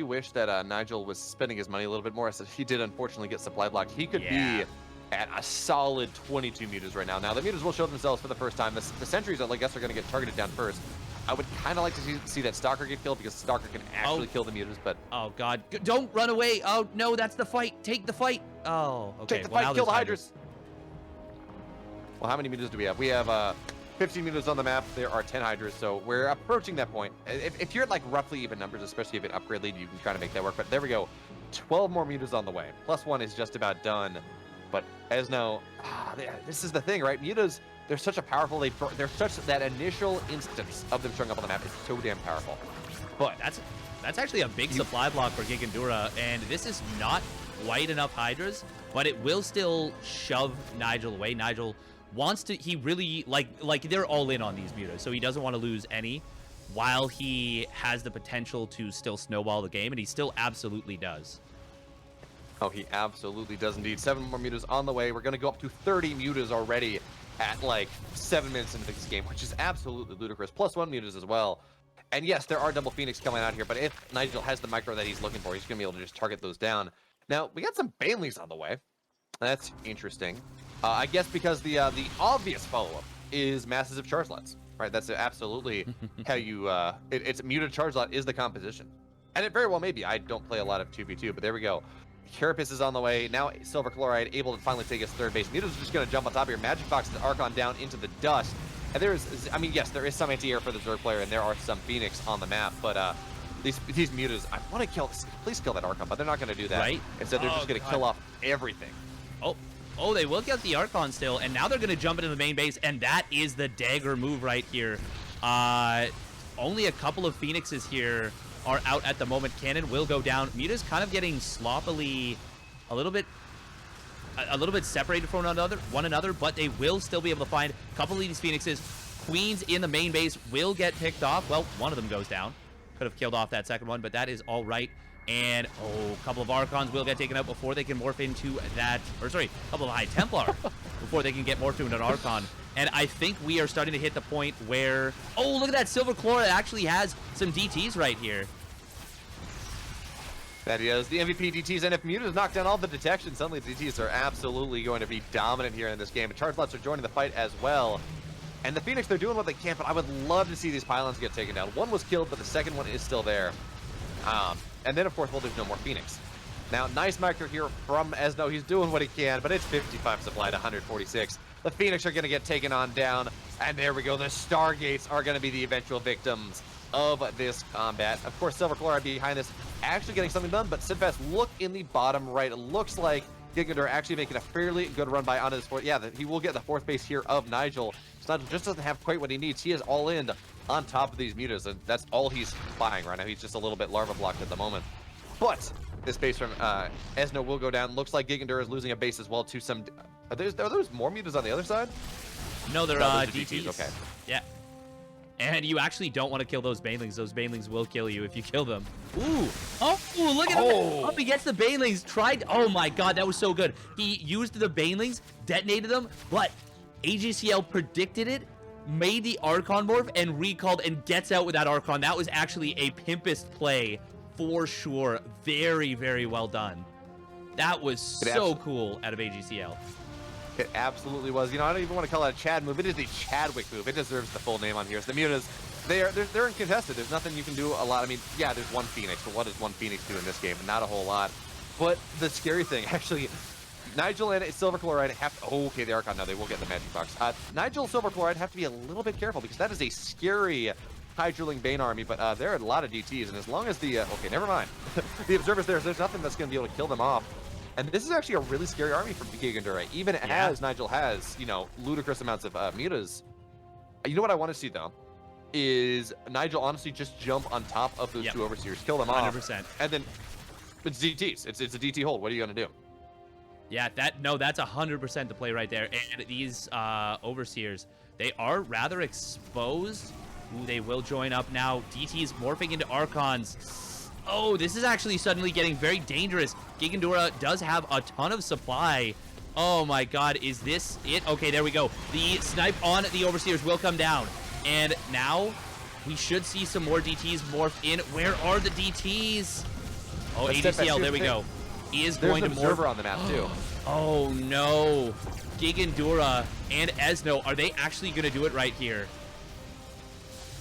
Speaker 2: wish that Nigel was spending his money a little bit more. So he did unfortunately get supply blocked. He could be at a solid 22 mutas right now. Now, the mutas will show themselves for the first time. The sentries, I guess, are going to get targeted down first. I would kind of like to see that Stalker get killed, because Stalker can actually kill the mutas, but...
Speaker 1: Oh, God. Don't run away. Oh, no, that's the fight. Take the fight. Oh, okay.
Speaker 2: Take the fight. Kill the Hydras. Well, how many mutas do we have? We have 15 mutas on the map. There are 10 Hydras, so we're approaching that point. If you're at, like, roughly even numbers, especially if you have an upgrade lead, you can try to make that work. But there we go. 12 more mutas on the way. +1 is just about done. But Esno, this is the thing, right? Mutas, they're such a powerful, they're such, that initial instance of them showing up on the map is so damn powerful. But
Speaker 1: that's actually a big supply block for Gigandura, and this is not quite enough Hydras, but it will still shove Nigel away. Nigel wants to, he really, like they're all in on these mutas, so he doesn't want to lose any, while he has the potential to still snowball the game, and he still absolutely does.
Speaker 2: Oh, he absolutely does indeed. 7 more mutas on the way. We're going to go up to 30 mutas already at like 7 minutes into this game, which is absolutely ludicrous. +1 mutas as well. And yes, there are double Phoenix coming out here, but if Nigel has the micro that he's looking for, he's going to be able to just target those down. Now, we got some Baneleys on the way. That's interesting. I guess because the obvious follow-up is masses of Charizards, right? That's absolutely how you, it's muted Charizard is the composition. And it very well may be. I don't play a lot of 2v2, but there we go. Carapace is on the way. Now Silver Chloride able to finally take his third base. Muta's just going to jump on top here. Magic Fox and Archon down into the dust. And there is, I mean, yes, there is some anti-air for the Zerg player, and there are some Phoenix on the map, but these mutas, I want to kill, please kill that Archon, but they're not going to do that.
Speaker 1: Right?
Speaker 2: Instead, they're just going to kill off everything.
Speaker 1: Oh, they will get the Archon still, and now they're going to jump into the main base, and that is the dagger move right here. Only a couple of Phoenixes here are out at the moment. Cannon will go down. Muta's kind of getting sloppily a little bit separated from one another, but they will still be able to find a couple of these Phoenixes. Queens in the main base will get picked off. Well, one of them goes down. Could have killed off that second one, but that is all right. And, a couple of Archons will get taken out before they can morph into that, or sorry, a couple of High Templar before they can get morphed into an Archon. And I think we are starting to hit the point where, oh, look at that Silver Chloride actually has some DTs right here.
Speaker 2: That is the MVP DTs, and if Muta's knocked down all the detection, suddenly the DTs are absolutely going to be dominant here in this game. And Charizards are joining the fight as well. And the Phoenix, they're doing what they can, but I would love to see these pylons get taken down. One was killed, but the second one is still there. And then, of course, well, there's no more Phoenix. Now, nice micro here from Esno. He's doing what he can, but it's 55 supply to 146. The Phoenix are going to get taken on down, and there we go. The Stargates are going to be the eventual victims of this combat. Of course, Silver Chloride behind this, actually getting something done, but Sidfast, look in the bottom right. It looks like Gigandura actually making a fairly good run by onto this fourth. Yeah, he will get the fourth base here of Nigel. So Nigel just doesn't have quite what he needs. He is all in on top of these mutas, and that's all he's buying right now. He's just a little bit larva blocked at the moment. But this base from Esno will go down. Looks like Gigandura is losing a base as well to some... Are those more mutas on the other side?
Speaker 1: No, they're
Speaker 2: DTs. Okay.
Speaker 1: Yeah. And you actually don't want to kill those Banelings. Those Banelings will kill you if you kill them. Ooh. Oh, look at him. Up against the Banelings. Oh my god, that was so good. He used the Banelings, detonated them, but AGCL predicted it, made the Archon morph, and recalled and gets out with that Archon. That was actually a pimpest play for sure. Very, very well done. That was so cool out of AGCL.
Speaker 2: It absolutely was. You know, I don't even want to call it a Chad move. It is a Chadwick move. It deserves the full name on here. So the mutas, they're uncontested. There's nothing you can do a lot. I mean, yeah, there's one Phoenix, but what does one Phoenix do in this game? Not a whole lot. But the scary thing, actually, Nigel and Silver Chloride have to... Oh, okay, the Archon, now they will get the Magic Box. Nigel, Silver Chloride have to be a little bit careful because that is a scary Hydroling Bane army, but there are a lot of DTs, and as long as the... okay, never mind. The Observer's there's nothing that's going to be able to kill them off. And this is actually a really scary army for Gigandura, even as Nigel has, you know, ludicrous amounts of mutas. You know what I want to see, though, is Nigel honestly just jump on top of those two Overseers, kill them
Speaker 1: 100%.
Speaker 2: off, and then it's DTs. It's a DT hold. What are you going to do?
Speaker 1: Yeah, that's 100% the play right there. And these Overseers, they are rather exposed. Ooh, they will join up now. DT's morphing into Archons. Oh, this is actually suddenly getting very dangerous. Gigandura does have a ton of supply. Oh my god, is this it? Okay, there we go. The snipe on the Overseers will come down. And now we should see some more DTs morph in. Where are the DTs? Oh, ADCL, there we go. He is going to morph.
Speaker 2: There's an observer on the map, too.
Speaker 1: Oh no. Gigandura and Esno, are they actually going to do it right here?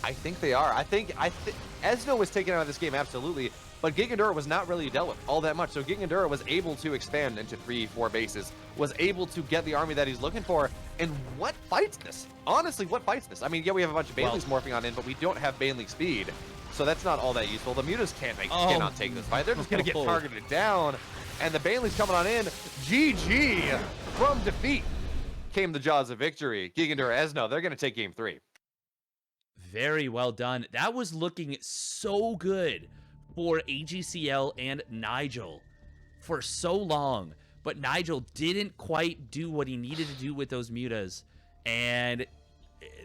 Speaker 2: I think they are. I think Esno was taken out of this game, absolutely, but Gigandura was not really dealt with all that much. So Gigandura was able to expand into 3-4 bases, was able to get the army that he's looking for. And what fights this? Honestly, what fights this? I mean, yeah, we have a bunch of Baneleys morphing on in, but we don't have Baneling speed, so that's not all that useful. The mutas cannot take this fight. They're just going to get targeted down, and the Baneleys coming on in. GG from defeat came the jaws of victory. Gigandura, Esno, they're going to take game 3.
Speaker 1: Very well done. That was looking so good for AGCL and Nigel for so long. But Nigel didn't quite do what he needed to do with those mutas. And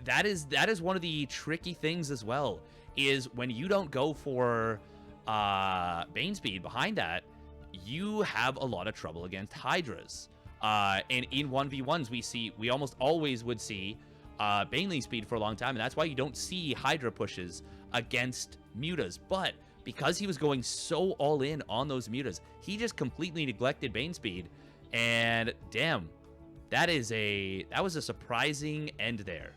Speaker 1: that is one of the tricky things as well, is when you don't go for Bane speed behind that, you have a lot of trouble against Hydras. And in 1v1s, we almost always would see Baneley speed for a long time, and that's why you don't see Hydra pushes against mutas. But because he was going so all in on those mutas, he just completely neglected Bane speed, and damn, that was a surprising end there.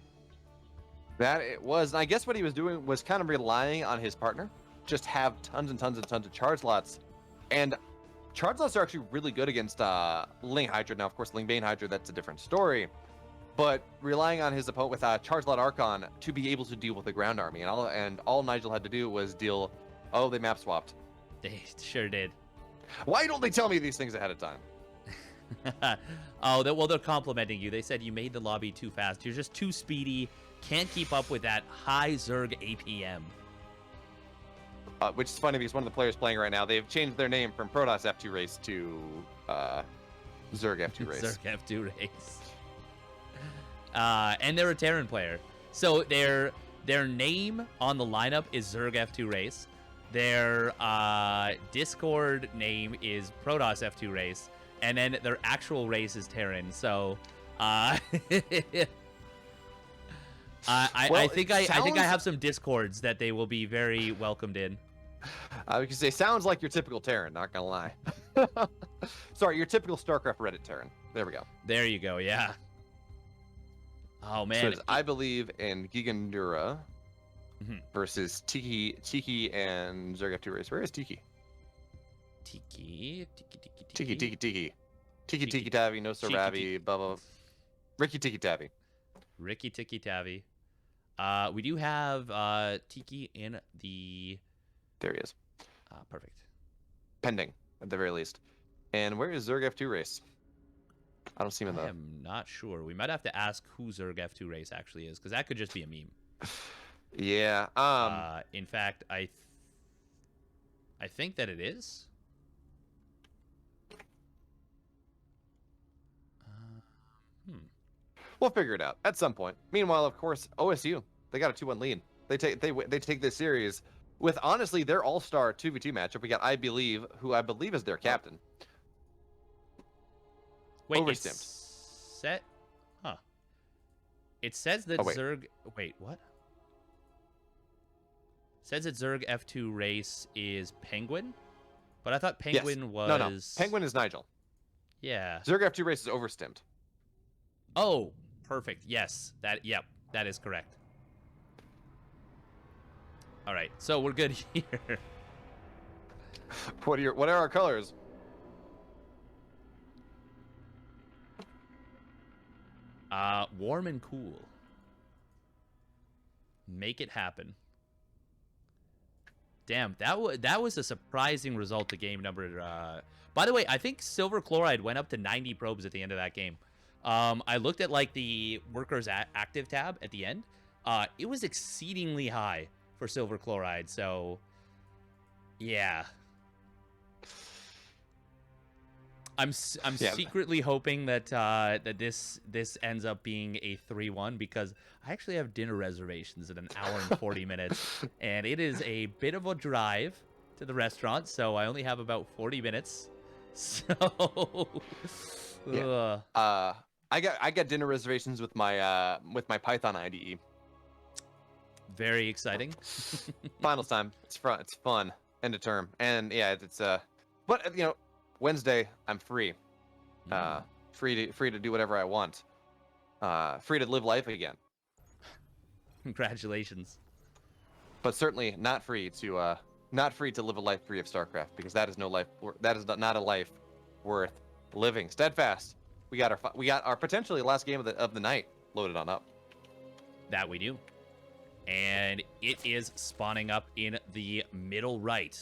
Speaker 2: That it was. And I guess what he was doing was kind of relying on his partner, just have tons and tons and tons of charge slots, and charge slots are actually really good against Ling Hydra. Now, of course, Ling Bane Hydra, that's a different story. But relying on his opponent with charge lot Archon to be able to deal with the ground army, and all Nigel had to do was deal. Oh, they map swapped.
Speaker 1: They sure did.
Speaker 2: Why don't they tell me these things ahead of time?
Speaker 1: Oh, well, they're complimenting you. They said you made the lobby too fast. You're just too speedy. Can't keep up with that high Zerg APM.
Speaker 2: Which is funny because one of the players playing right now, they've changed their name from Protoss F2 race to Zerg F2 race.
Speaker 1: Zerg F2 race. And they're a Terran player. So their name on the lineup is Zerg F2 race. Their Discord name is Protoss F2 race. And then their actual race is Terran. So I think I have some Discords that they will be very welcomed in.
Speaker 2: We can say sounds like your typical Terran, not gonna lie. Sorry, your typical StarCraft Reddit Terran. There we go.
Speaker 1: There you go, yeah. Oh man.
Speaker 2: So I believe in Gigandura versus Tiki and Zerg F2 race. Where is Tiki?
Speaker 1: Tiki
Speaker 2: Tavi, no Sarabi, blah. Ricky Tiki Tavi.
Speaker 1: Ricky Tiki Tavi. We do have Tiki in the...
Speaker 2: There he is.
Speaker 1: Perfect.
Speaker 2: Pending, at the very least. And where is Zerg F2 race? I don't see him in the...
Speaker 1: I am not sure. We might have to ask who Zerg F2 race actually is, because that could just be a meme.
Speaker 2: Yeah.
Speaker 1: In fact, I think that it is.
Speaker 2: We'll figure it out at some point. Meanwhile, of course, OSU, they got a 2-1 lead. They take this series with, honestly, their all-star 2v2 matchup. We got who I believe is their captain.
Speaker 1: Wait,
Speaker 2: Overstimped.
Speaker 1: Huh. It says that Zerg... Wait, what? It says that Zerg F2 race is Penguin? But I thought Penguin was...
Speaker 2: No. Penguin is Nigel.
Speaker 1: Yeah.
Speaker 2: Zerg F2 race is Overstimped.
Speaker 1: Oh, perfect. Yes. That is correct. All right. So we're good here.
Speaker 2: What are our colors?
Speaker 1: Warm and cool. Make it happen. Damn, that was a surprising result to game number. By the way, I think Silver Chloride went up to 90 probes at the end of that game. I looked at like the workers active tab at the end. It was exceedingly high for Silver Chloride. So, yeah. I'm secretly hoping that that this ends up being a 3-1 because I actually have dinner reservations in an hour and 40 minutes, and it is a bit of a drive to the restaurant, so I only have about 40 minutes. So,
Speaker 2: yeah. I got dinner reservations with my Python IDE.
Speaker 1: Very exciting.
Speaker 2: Finals time. It's fun. End of term, and yeah, it's but you know. Wednesday, I'm free. Free to do whatever I want. Free to live life again.
Speaker 1: Congratulations.
Speaker 2: But certainly not free to live a life free of StarCraft, because that is not a life worth living. Steadfast. We got our potentially last game of the night loaded on up.
Speaker 1: That we do. And it is spawning up in the middle right.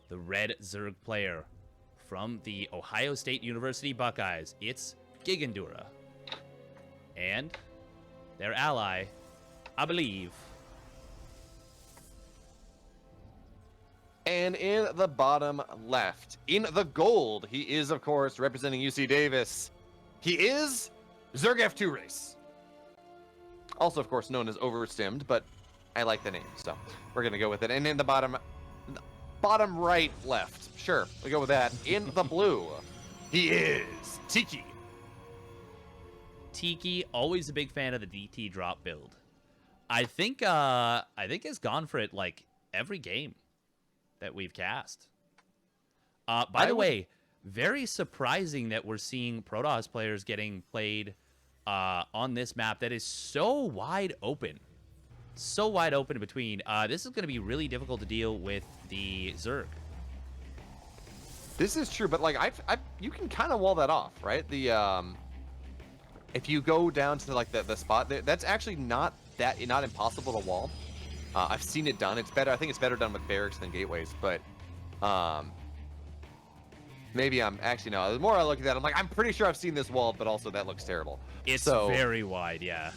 Speaker 1: The red Zerg player from the Ohio State University Buckeyes, it's Gigandura. And their ally, I believe,
Speaker 2: And in the bottom left, in the gold, he is, of course, representing UC Davis. He is Zerg F2 Race. Also, of course, known as Overstimmed, but I like the name, so we're going to go with it. And in the bottom right left, sure, we go with that. In the blue, he is Tiki.
Speaker 1: Tiki, always a big fan of the DT drop build. I think has gone for it like every game that we've cast. By the way, very surprising that we're seeing Protoss players getting played on this map that is so wide open. So wide open in between. This is going to be really difficult to deal with the Zerg.
Speaker 2: This is true, but like you can kind of wall that off, right? The if you go down to like the spot there, that's actually not impossible to wall. I've seen it done. It's better. I think it's better done with barracks than gateways, but maybe I'm actually no. The more I look at that, I'm like, I'm pretty sure I've seen this walled, but also that looks terrible.
Speaker 1: It's very wide, yeah.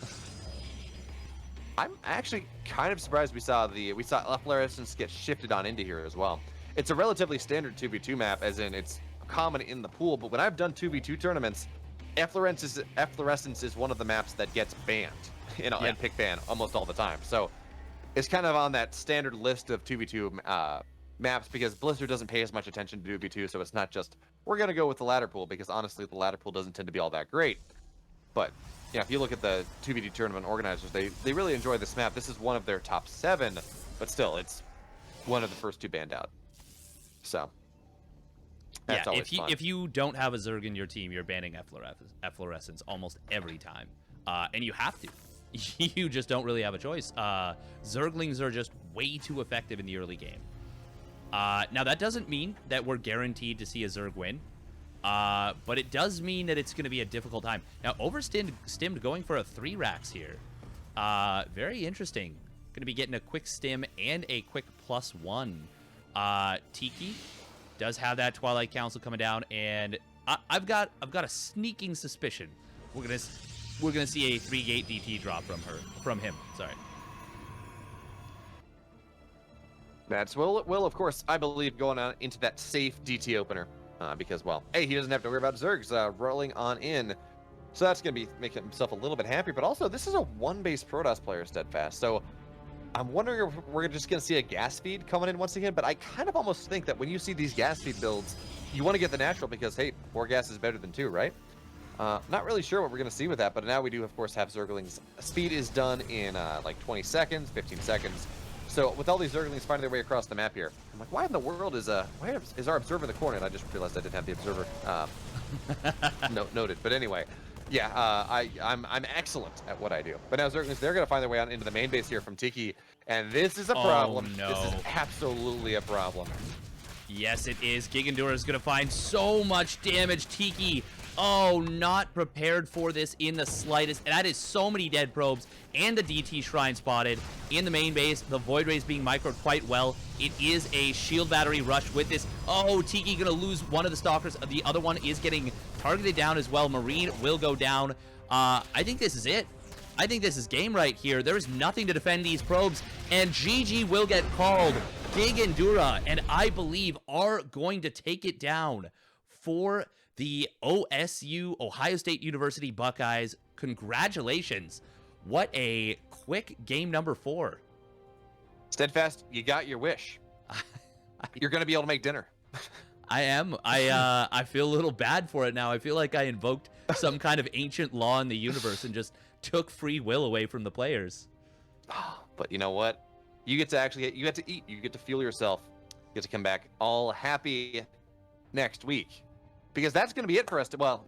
Speaker 2: I'm actually kind of surprised we saw efflorescence get shifted on into here as well. It's a relatively standard 2v2 map, as in it's common in the pool, but when I've done 2v2 tournaments, efflorescence is one of the maps that gets banned, and pick ban almost all the time. So it's kind of on that standard list of 2v2 maps because Blizzard doesn't pay as much attention to 2v2, so it's not just, we're going to go with the ladder pool, because honestly, the ladder pool doesn't tend to be all that great. But yeah, if you look at the 2v2 tournament organizers, they really enjoy this map. This is one of their top 7, but still, it's one of the first 2 banned out. So that's always fun.
Speaker 1: If you don't have a Zerg in your team, you're banning efflorescence almost every time, and you have to. You just don't really have a choice. Zerglings are just way too effective in the early game. Now, that doesn't mean that we're guaranteed to see a Zerg win. But it does mean that it's going to be a difficult time. Now, Overstimmed going for a 3 racks here. Very interesting. Going to be getting a quick stim and a quick +1. Tiki does have that Twilight Council coming down, and I've got a sneaking suspicion we're gonna see a 3-gate DT drop from him. Sorry.
Speaker 2: That's will of course, I believe, going on into that safe DT opener. Because, well, A, he doesn't have to worry about Zergs rolling on in. So that's going to be making himself a little bit happier. But also, this is a 1-base Protoss player, Steadfast. So I'm wondering if we're just going to see a gas feed coming in once again. But I kind of almost think that when you see these gas feed builds, you want to get the natural because, hey, 4 gas is better than 2, right? Not really sure what we're going to see with that. But now we do, of course, have Zerglings. Speed is done in like 20 seconds, 15 seconds. So with all these Zerglings finding their way across the map here, I'm like, why in the world is our observer in the corner? And I just realized I didn't have the observer noted. But anyway, yeah, I'm excellent at what I do. But now Zerglings, they're going to find their way out into the main base here from Tiki, and this is a problem.
Speaker 1: Oh, no.
Speaker 2: This is absolutely a problem.
Speaker 1: Yes, it is. Gigandura is going to find so much damage. Tiki, oh, not prepared for this in the slightest. And that is so many dead probes. And the DT Shrine spotted in the main base. The Void Rays being microed quite well. It is a shield battery rush with this. Oh, Tiki going to lose one of the Stalkers. The other one is getting targeted down as well. Marine will go down. I think this is it. I think this is game right here. There is nothing to defend these probes. And GG will get called. Gigandura and I believe are going to take it down for the OSU, Ohio State University Buckeyes. Congratulations. What a quick game number 4.
Speaker 2: Steadfast, you got your wish. You're going to be able to make dinner.
Speaker 1: I am. I feel a little bad for it now. I feel like I invoked some kind of ancient law in the universe and just took free will away from the players.
Speaker 2: But you know what? You get to eat. You get to fuel yourself. You get to come back all happy next week. Because that's going to be it for us. We're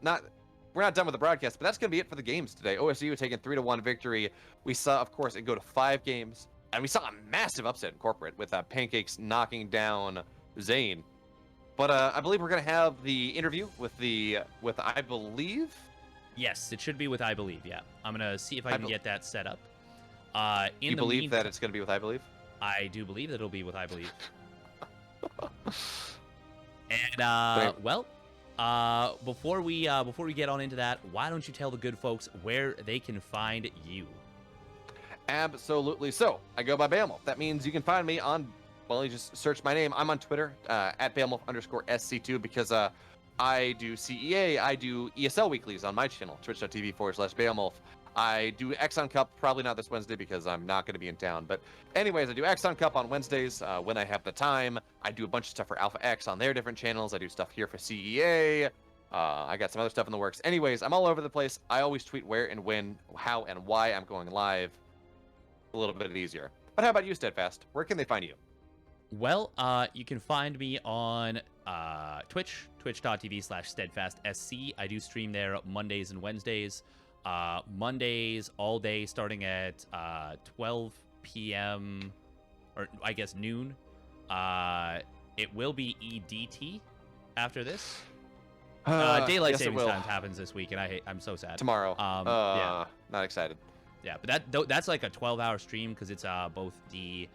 Speaker 2: not done with the broadcast, but that's going to be it for the games today. OSU taking 3-1 victory. We saw, of course, it go to 5 games. And we saw a massive upset in corporate with Pancakes knocking down Zane. But I believe we're going to have the interview with I believe?
Speaker 1: Yes, it should be with I believe, yeah. I'm going to see if I can get that set up.
Speaker 2: You believe that it's going to be with I believe?
Speaker 1: I do believe that it'll be with I believe. And, before we get on into that, why don't you tell the good folks where they can find you?
Speaker 2: Absolutely. So I go by Bamel. That means you can find me on well, you just search my name. I'm on Twitter at @Bailmolf_SC2 because I do CEA, I do ESL weeklies on my channel, twitch.tv/Bailmolf. I do Exxon Cup, probably not this Wednesday because I'm not going to be in town. But anyways, I do Exxon Cup on Wednesdays when I have the time. I do a bunch of stuff for Alpha X on their different channels. I do stuff here for CEA. I got some other stuff in the works. Anyways, I'm all over the place. I always tweet where and when, how and why I'm going live. A little bit easier. But how about you, Steadfast? Where can they find you?
Speaker 1: Well, you can find me on Twitch, twitch.tv/steadfastsc. I do stream there Mondays and Wednesdays. Mondays all day starting at 12 p.m. or I guess noon. It will be EDT after this. Daylight
Speaker 2: yes,
Speaker 1: savings time happens this week, and I'm so sad.
Speaker 2: Tomorrow.
Speaker 1: Yeah,
Speaker 2: Not excited.
Speaker 1: yeah, but that's like a 12-hour stream because it's both the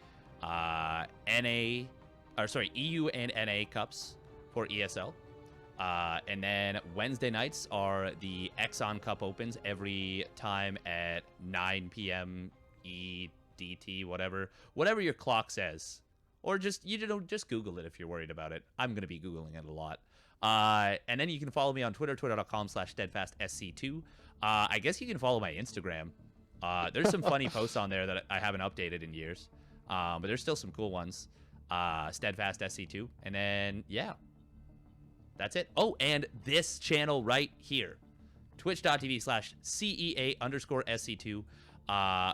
Speaker 1: EU and NA cups for ESL. And then Wednesday nights are the Exxon Cup opens every time at 9 p.m. EDT, whatever your clock says. Or just Google it if you're worried about it. I'm going to be Googling it a lot. And then you can follow me on Twitter, twitter.com/steadfastsc2. I guess you can follow my Instagram. There's some funny posts on there that I haven't updated in years. But there's still some cool ones. Steadfast SC2. And then, yeah. That's it. Oh, and this channel right here. Twitch.tv/CEA_SC2.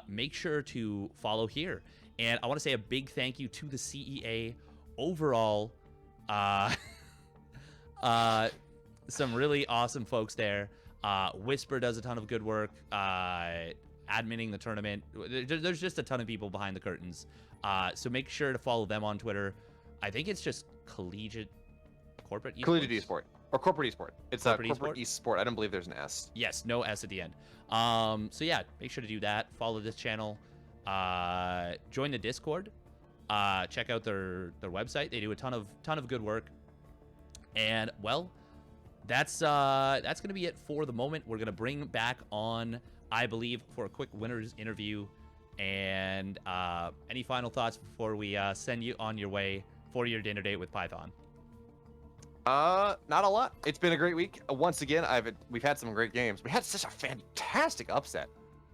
Speaker 1: Make sure to follow here. And I want to say a big thank you to the CEA overall. Some really awesome folks there. Whisper does a ton of good work. Adminning the tournament. There's just a ton of people behind the curtains. So make sure to follow them on Twitter. I think it's just Collegiate Corporate Esports?
Speaker 2: Collegiate Esport. Or Corporate Esport. It's a Corporate
Speaker 1: Esport?
Speaker 2: Esport. I don't believe there's an S.
Speaker 1: Yes, no S at the end. So yeah, make sure to do that. Follow this channel. Join the Discord. Check out their website. They do a ton of good work. And well, that's gonna be it for the moment. We're gonna bring back on, I believe, for a quick winners interview. And any final thoughts before we send you on your way for your dinner date with Python?
Speaker 2: Not a lot. It's been a great week. Once again, we've had some great games. We had such a fantastic upset.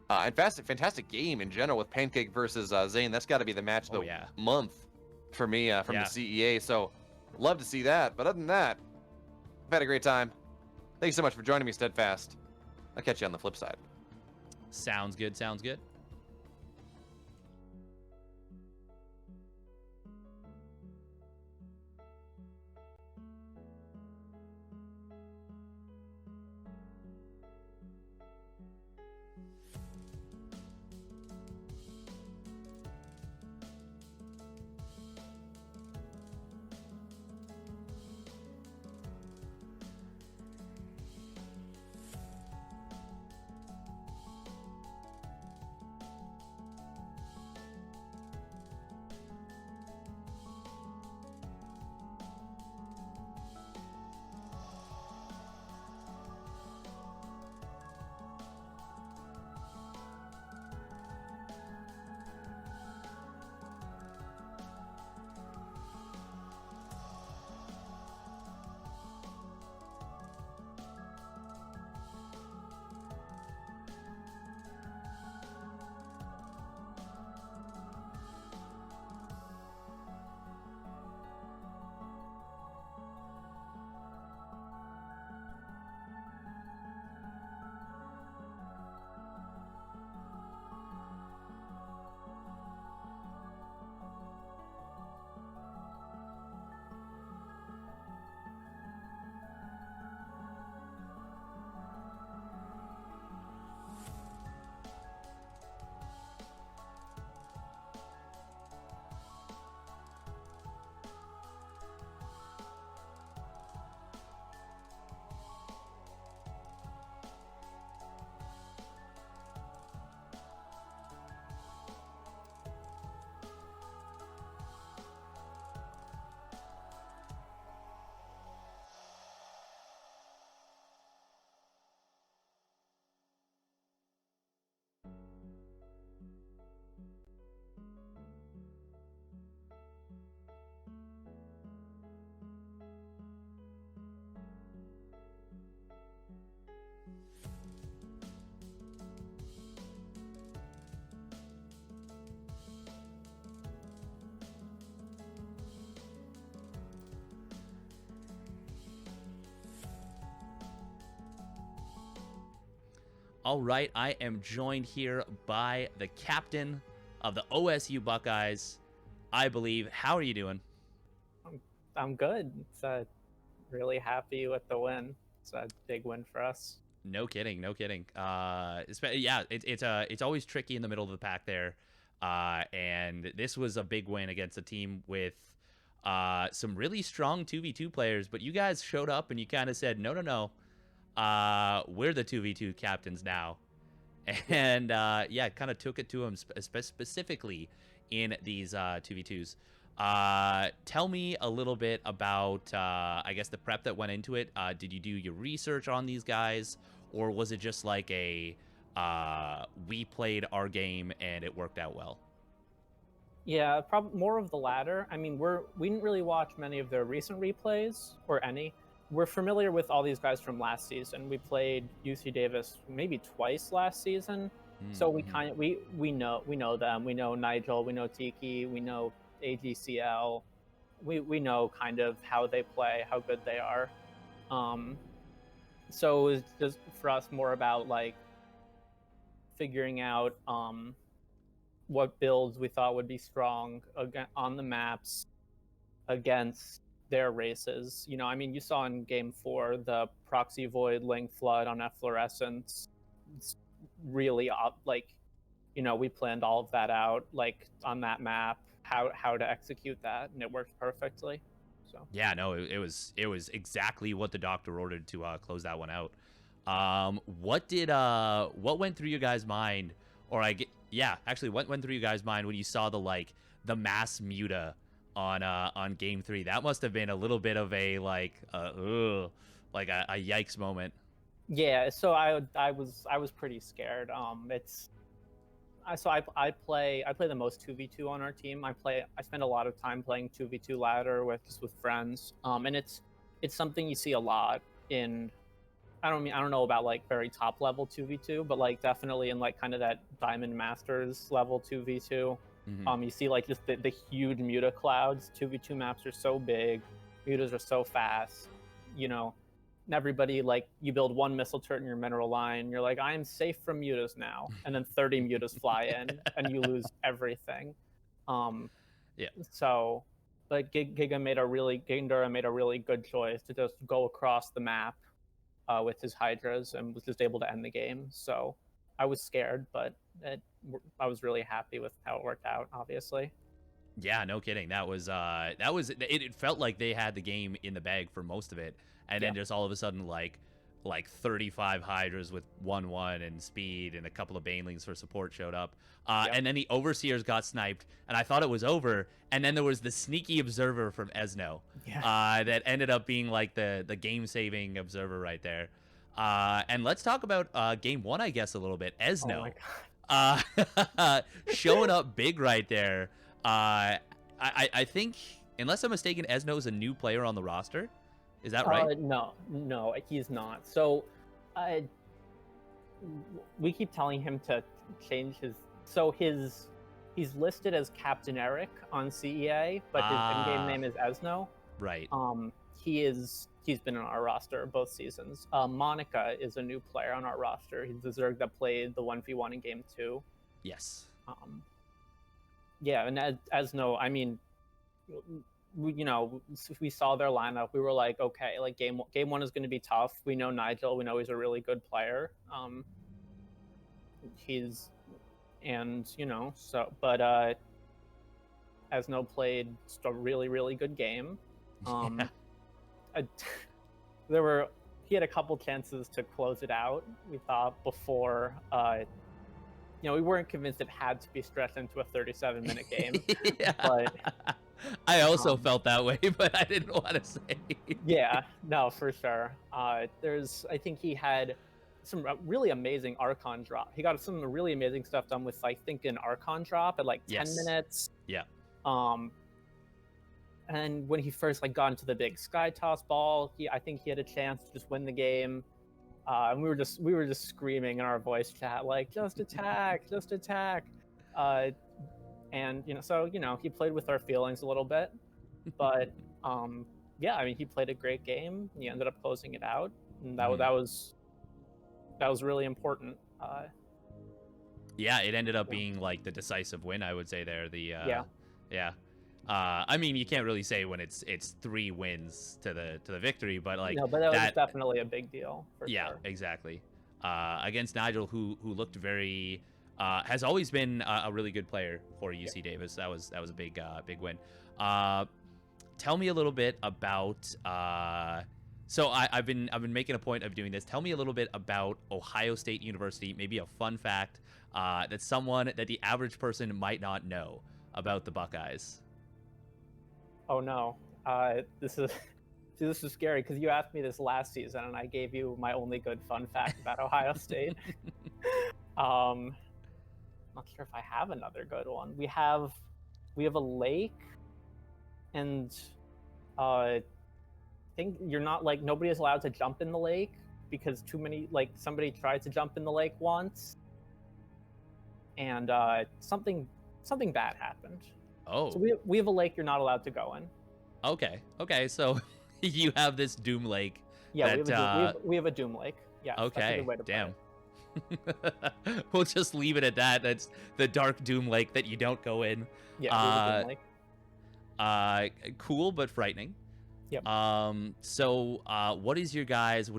Speaker 2: And fantastic game in general with Pancake versus Zane. That's got to be the match of the month for me from the CEA. So, love to see that. But other than that, I've had a great time. Thank you so much for joining me, Steadfast. I'll catch you on the flip side.
Speaker 1: Sounds good. Sounds good. All right, I am joined here by the captain of the OSU Buckeyes, I believe. How are you doing?
Speaker 3: I'm good. It's really happy with the win. It's a big win for us.
Speaker 1: No kidding, no kidding. Yeah, it's always tricky in the middle of the pack there, and this was a big win against a team with some really strong 2v2 players. But you guys showed up and you kind of said, no, no, no, we're the 2v2 captains now, and yeah, kind of took it to them specifically in these 2v2s. Tell me a little bit about, I guess, the prep that went into it. Did you do your research on these guys, or was it just like a we played our game and it worked out well?
Speaker 3: Yeah, probably more of the latter. I mean, we didn't really watch many of their recent replays or any. We're familiar with all these guys from last season. We played UC Davis maybe twice last season, so we kind of we know them. We know Nigel. We know Tiki. We know AGCL. We know kind of how they play, how good they are. So it was just for us more about like figuring out what builds we thought would be strong on the maps against their races. You know, I mean, you saw in Game 4 the Proxy Void, Link Flood on Efflorescence. It's really like, you know, we planned all of that out, like on that map, how to execute that, and it worked perfectly. So
Speaker 1: Yeah, no, it was exactly what the doctor ordered to close that one out. What went through your guys' mind, or actually, what went through you guys' mind when you saw the mass muta on Game 3? That must have been a little bit of a a yikes moment.
Speaker 3: yeah, so I was pretty scared. I play the most 2v2 on our team. I spend a lot of time playing 2v2 ladder with friends. And it's something you see a lot in, I don't know about like very top level 2v2, but like definitely in like kind of that Diamond Masters level 2v2. You see like just the huge muta clouds. 2v2 maps are so big, mutas are so fast, you know. And everybody, like, you build one missile turret in your mineral line, you're like, I am safe from mutas now, and then 30 mutas fly in and you lose everything.
Speaker 1: Yeah.
Speaker 3: So but Gindura made a really good choice to just go across the map with his hydras and was just able to end the game. So I was scared, but I was really happy with how it worked out, obviously.
Speaker 1: Yeah, no kidding. That was it felt like they had the game in the bag for most of it, and then just all of a sudden like 35 hydras with 1/1 and speed and a couple of banelings for support showed up. And then the overseers got sniped, and I thought it was over, and then there was the sneaky observer from Esno that ended up being like the game saving observer right there. And let's talk about Game 1, I guess, a little bit. Esno showing up big right there. I think, unless I'm mistaken, Esno is a new player on the roster. Is that right?
Speaker 3: No, he's not. So, we keep telling him to change his. So he's listed as Captain Eric on CEA, but his in-game name is Esno.
Speaker 1: Right.
Speaker 3: He's been on our roster both seasons. Monica is a new player on our roster. He's the Zerg that played the 1v1 in Game 2.
Speaker 1: Yes.
Speaker 3: Yeah, and Esno, I mean, we saw their lineup. We were like, okay, like game 1 is going to be tough. We know Nigel. We know he's a really good player. Esno played a really, really good game. He had a couple chances to close it out. We thought before, we weren't convinced it had to be stretched into a 37-minute game. But
Speaker 1: I also felt that way, but I didn't want to say.
Speaker 3: Yeah, no, for sure. I think he had some really amazing Archon drop. He got some really amazing stuff done with, I think, an Archon drop at like 10 minutes.
Speaker 1: Yeah.
Speaker 3: And when he first got into the big sky toss ball, I think he had a chance to just win the game. And we were just screaming in our voice chat like, just attack, just attack. And he played with our feelings a little bit, but he played a great game. He ended up closing it out, and that was really important.
Speaker 1: Yeah, it ended up being like the decisive win, I would say there.
Speaker 3: Yeah.
Speaker 1: Yeah. I mean, you can't really say when it's 3 wins to the victory, but like
Speaker 3: No, but that was definitely a big deal for
Speaker 1: yeah,
Speaker 3: sure.
Speaker 1: exactly. Against Nigel, who looked very has always been a really good player for UC Davis. That was a big win. Tell me a little bit about. So I've been making a point of doing this. Tell me a little bit about Ohio State University. Maybe a fun fact that the average person might not know about the Buckeyes.
Speaker 3: Oh no, this is this is scary because you asked me this last season and I gave you my only good fun fact about Ohio State. Not sure if I have another good one. We have a lake, and I think you're not like nobody is allowed to jump in the lake because too many somebody tried to jump in the lake once, and something bad happened.
Speaker 1: Oh,
Speaker 3: so we have a lake you're not allowed to go in.
Speaker 1: Okay. So you have this Doom Lake.
Speaker 3: Yeah, we have a Doom Lake. Yeah.
Speaker 1: Okay.
Speaker 3: That's a good way to
Speaker 1: Damn.
Speaker 3: put it.
Speaker 1: We'll just leave it at that. That's the dark Doom Lake that you don't go in.
Speaker 3: Yeah, we have a Doom Lake.
Speaker 1: Cool but frightening.
Speaker 3: Yep.
Speaker 1: So what is your guys'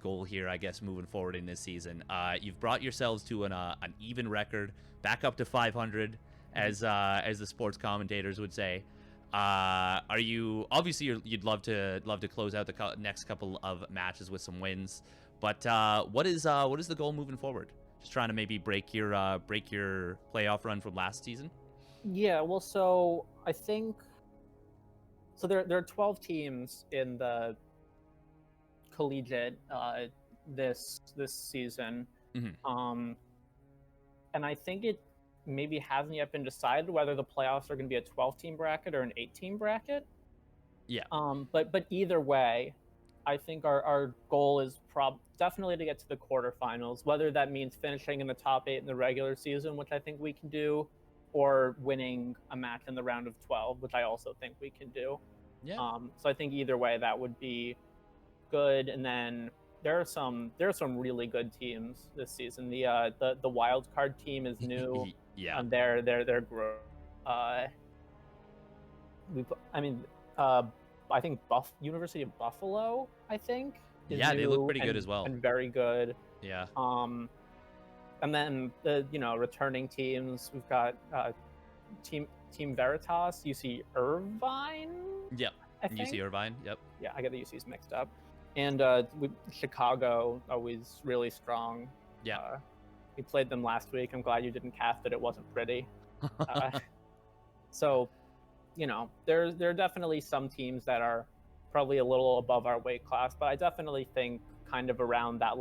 Speaker 1: goal here, I guess, moving forward in this season? You've brought yourselves to an even record, back up to 500, as the sports commentators would say. Are you obviously you'd love to close out the next couple of matches with some wins, but what is the goal moving forward? Just trying to maybe break your playoff run from last season.
Speaker 3: Yeah, well, so I think there are 12 teams in the collegiate this season.
Speaker 1: Mm-hmm.
Speaker 3: And I think it maybe hasn't yet been decided whether the playoffs are going to be a 12-team bracket or an 8-team bracket.
Speaker 1: Yeah.
Speaker 3: But either way, I think our goal is definitely to get to the quarterfinals, whether that means finishing in the top 8 in the regular season, which I think we can do, or winning a match in the round of 12, which I also think we can do.
Speaker 1: Yeah.
Speaker 3: So I think either way that would be good. And then there are some really good teams this season. The wild card team is new.
Speaker 1: Yeah.
Speaker 3: And they're growing. I think University of Buffalo, I think.
Speaker 1: Yeah, they look pretty good as well.
Speaker 3: And very good.
Speaker 1: Yeah.
Speaker 3: And then the returning teams, we've got Team Veritas, UC Irvine.
Speaker 1: Yep.
Speaker 3: I think.
Speaker 1: UC Irvine. Yep.
Speaker 3: Yeah, I get the UCs mixed up. And Chicago, always really strong.
Speaker 1: Yeah.
Speaker 3: We played them last week. I'm glad you didn't cast it. It wasn't pretty. So, there are definitely some teams that are probably a little above our weight class, but I definitely think kind of around that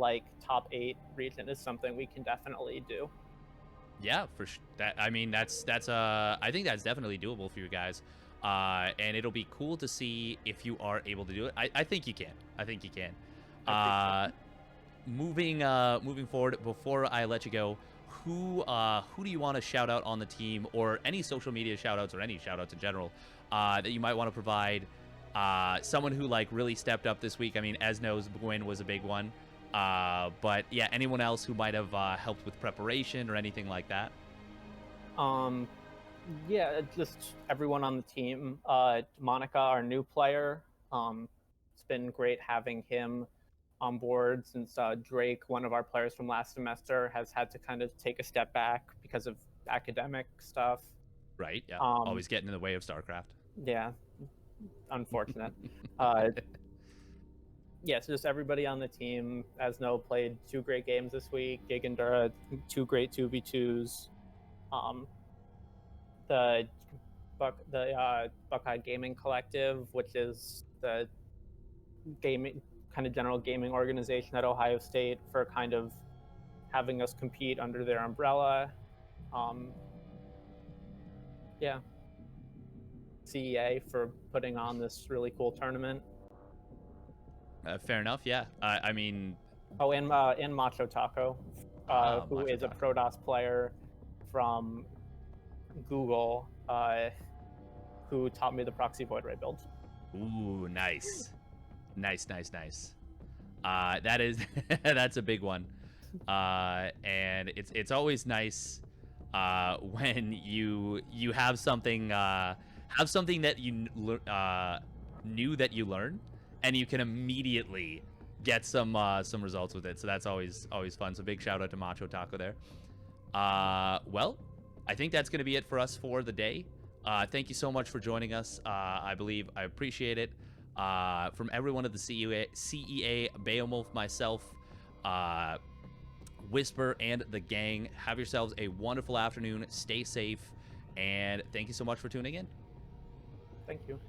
Speaker 3: top 8 region is something we can definitely do.
Speaker 1: Yeah, for sure. I think that's definitely doable for you guys. And it'll be cool to see if you are able to do it. I think you can. Moving forward, before I let you go, who do you want to shout out on the team, or any social media shout outs, or any shout outs in general that you might want to provide? Someone who really stepped up this week. I mean, Esno's win was a big one. But yeah, anyone else who might have helped with preparation or anything like that?
Speaker 3: Yeah, just everyone on the team. Monica, our new player. It's been great having him on board since Drake, one of our players from last semester, has had to kind of take a step back because of academic stuff.
Speaker 1: Right. Yeah. Always getting in the way of StarCraft.
Speaker 3: Yeah. Unfortunate. Yeah, so just everybody on the team. Asno played 2 great games this week. Gigandura, 2 great 2v2s. The Buckeye Gaming Collective, which is the gaming kind of general gaming organization at Ohio State, for kind of having us compete under their umbrella. Yeah. CEA for putting on this really cool tournament.
Speaker 1: Fair enough. Yeah. I mean.
Speaker 3: Oh, and Macho Taco, who
Speaker 1: Macho
Speaker 3: is
Speaker 1: Taco.
Speaker 3: a Protoss player from Google, who taught me the proxy void ray build.
Speaker 1: Ooh, nice. That is that's a big one. And it's always nice when you have something that you knew that you learned, and you can immediately get some results with it. So that's always fun. So big shout out to Macho Taco there. Well, I think that's going to be it for us for the day. Thank you so much for joining us. I appreciate it. From everyone at the CEA, Beowulf, myself, Whisper, and the gang, have yourselves a wonderful afternoon. Stay safe, and thank you so much for tuning in.
Speaker 3: Thank you.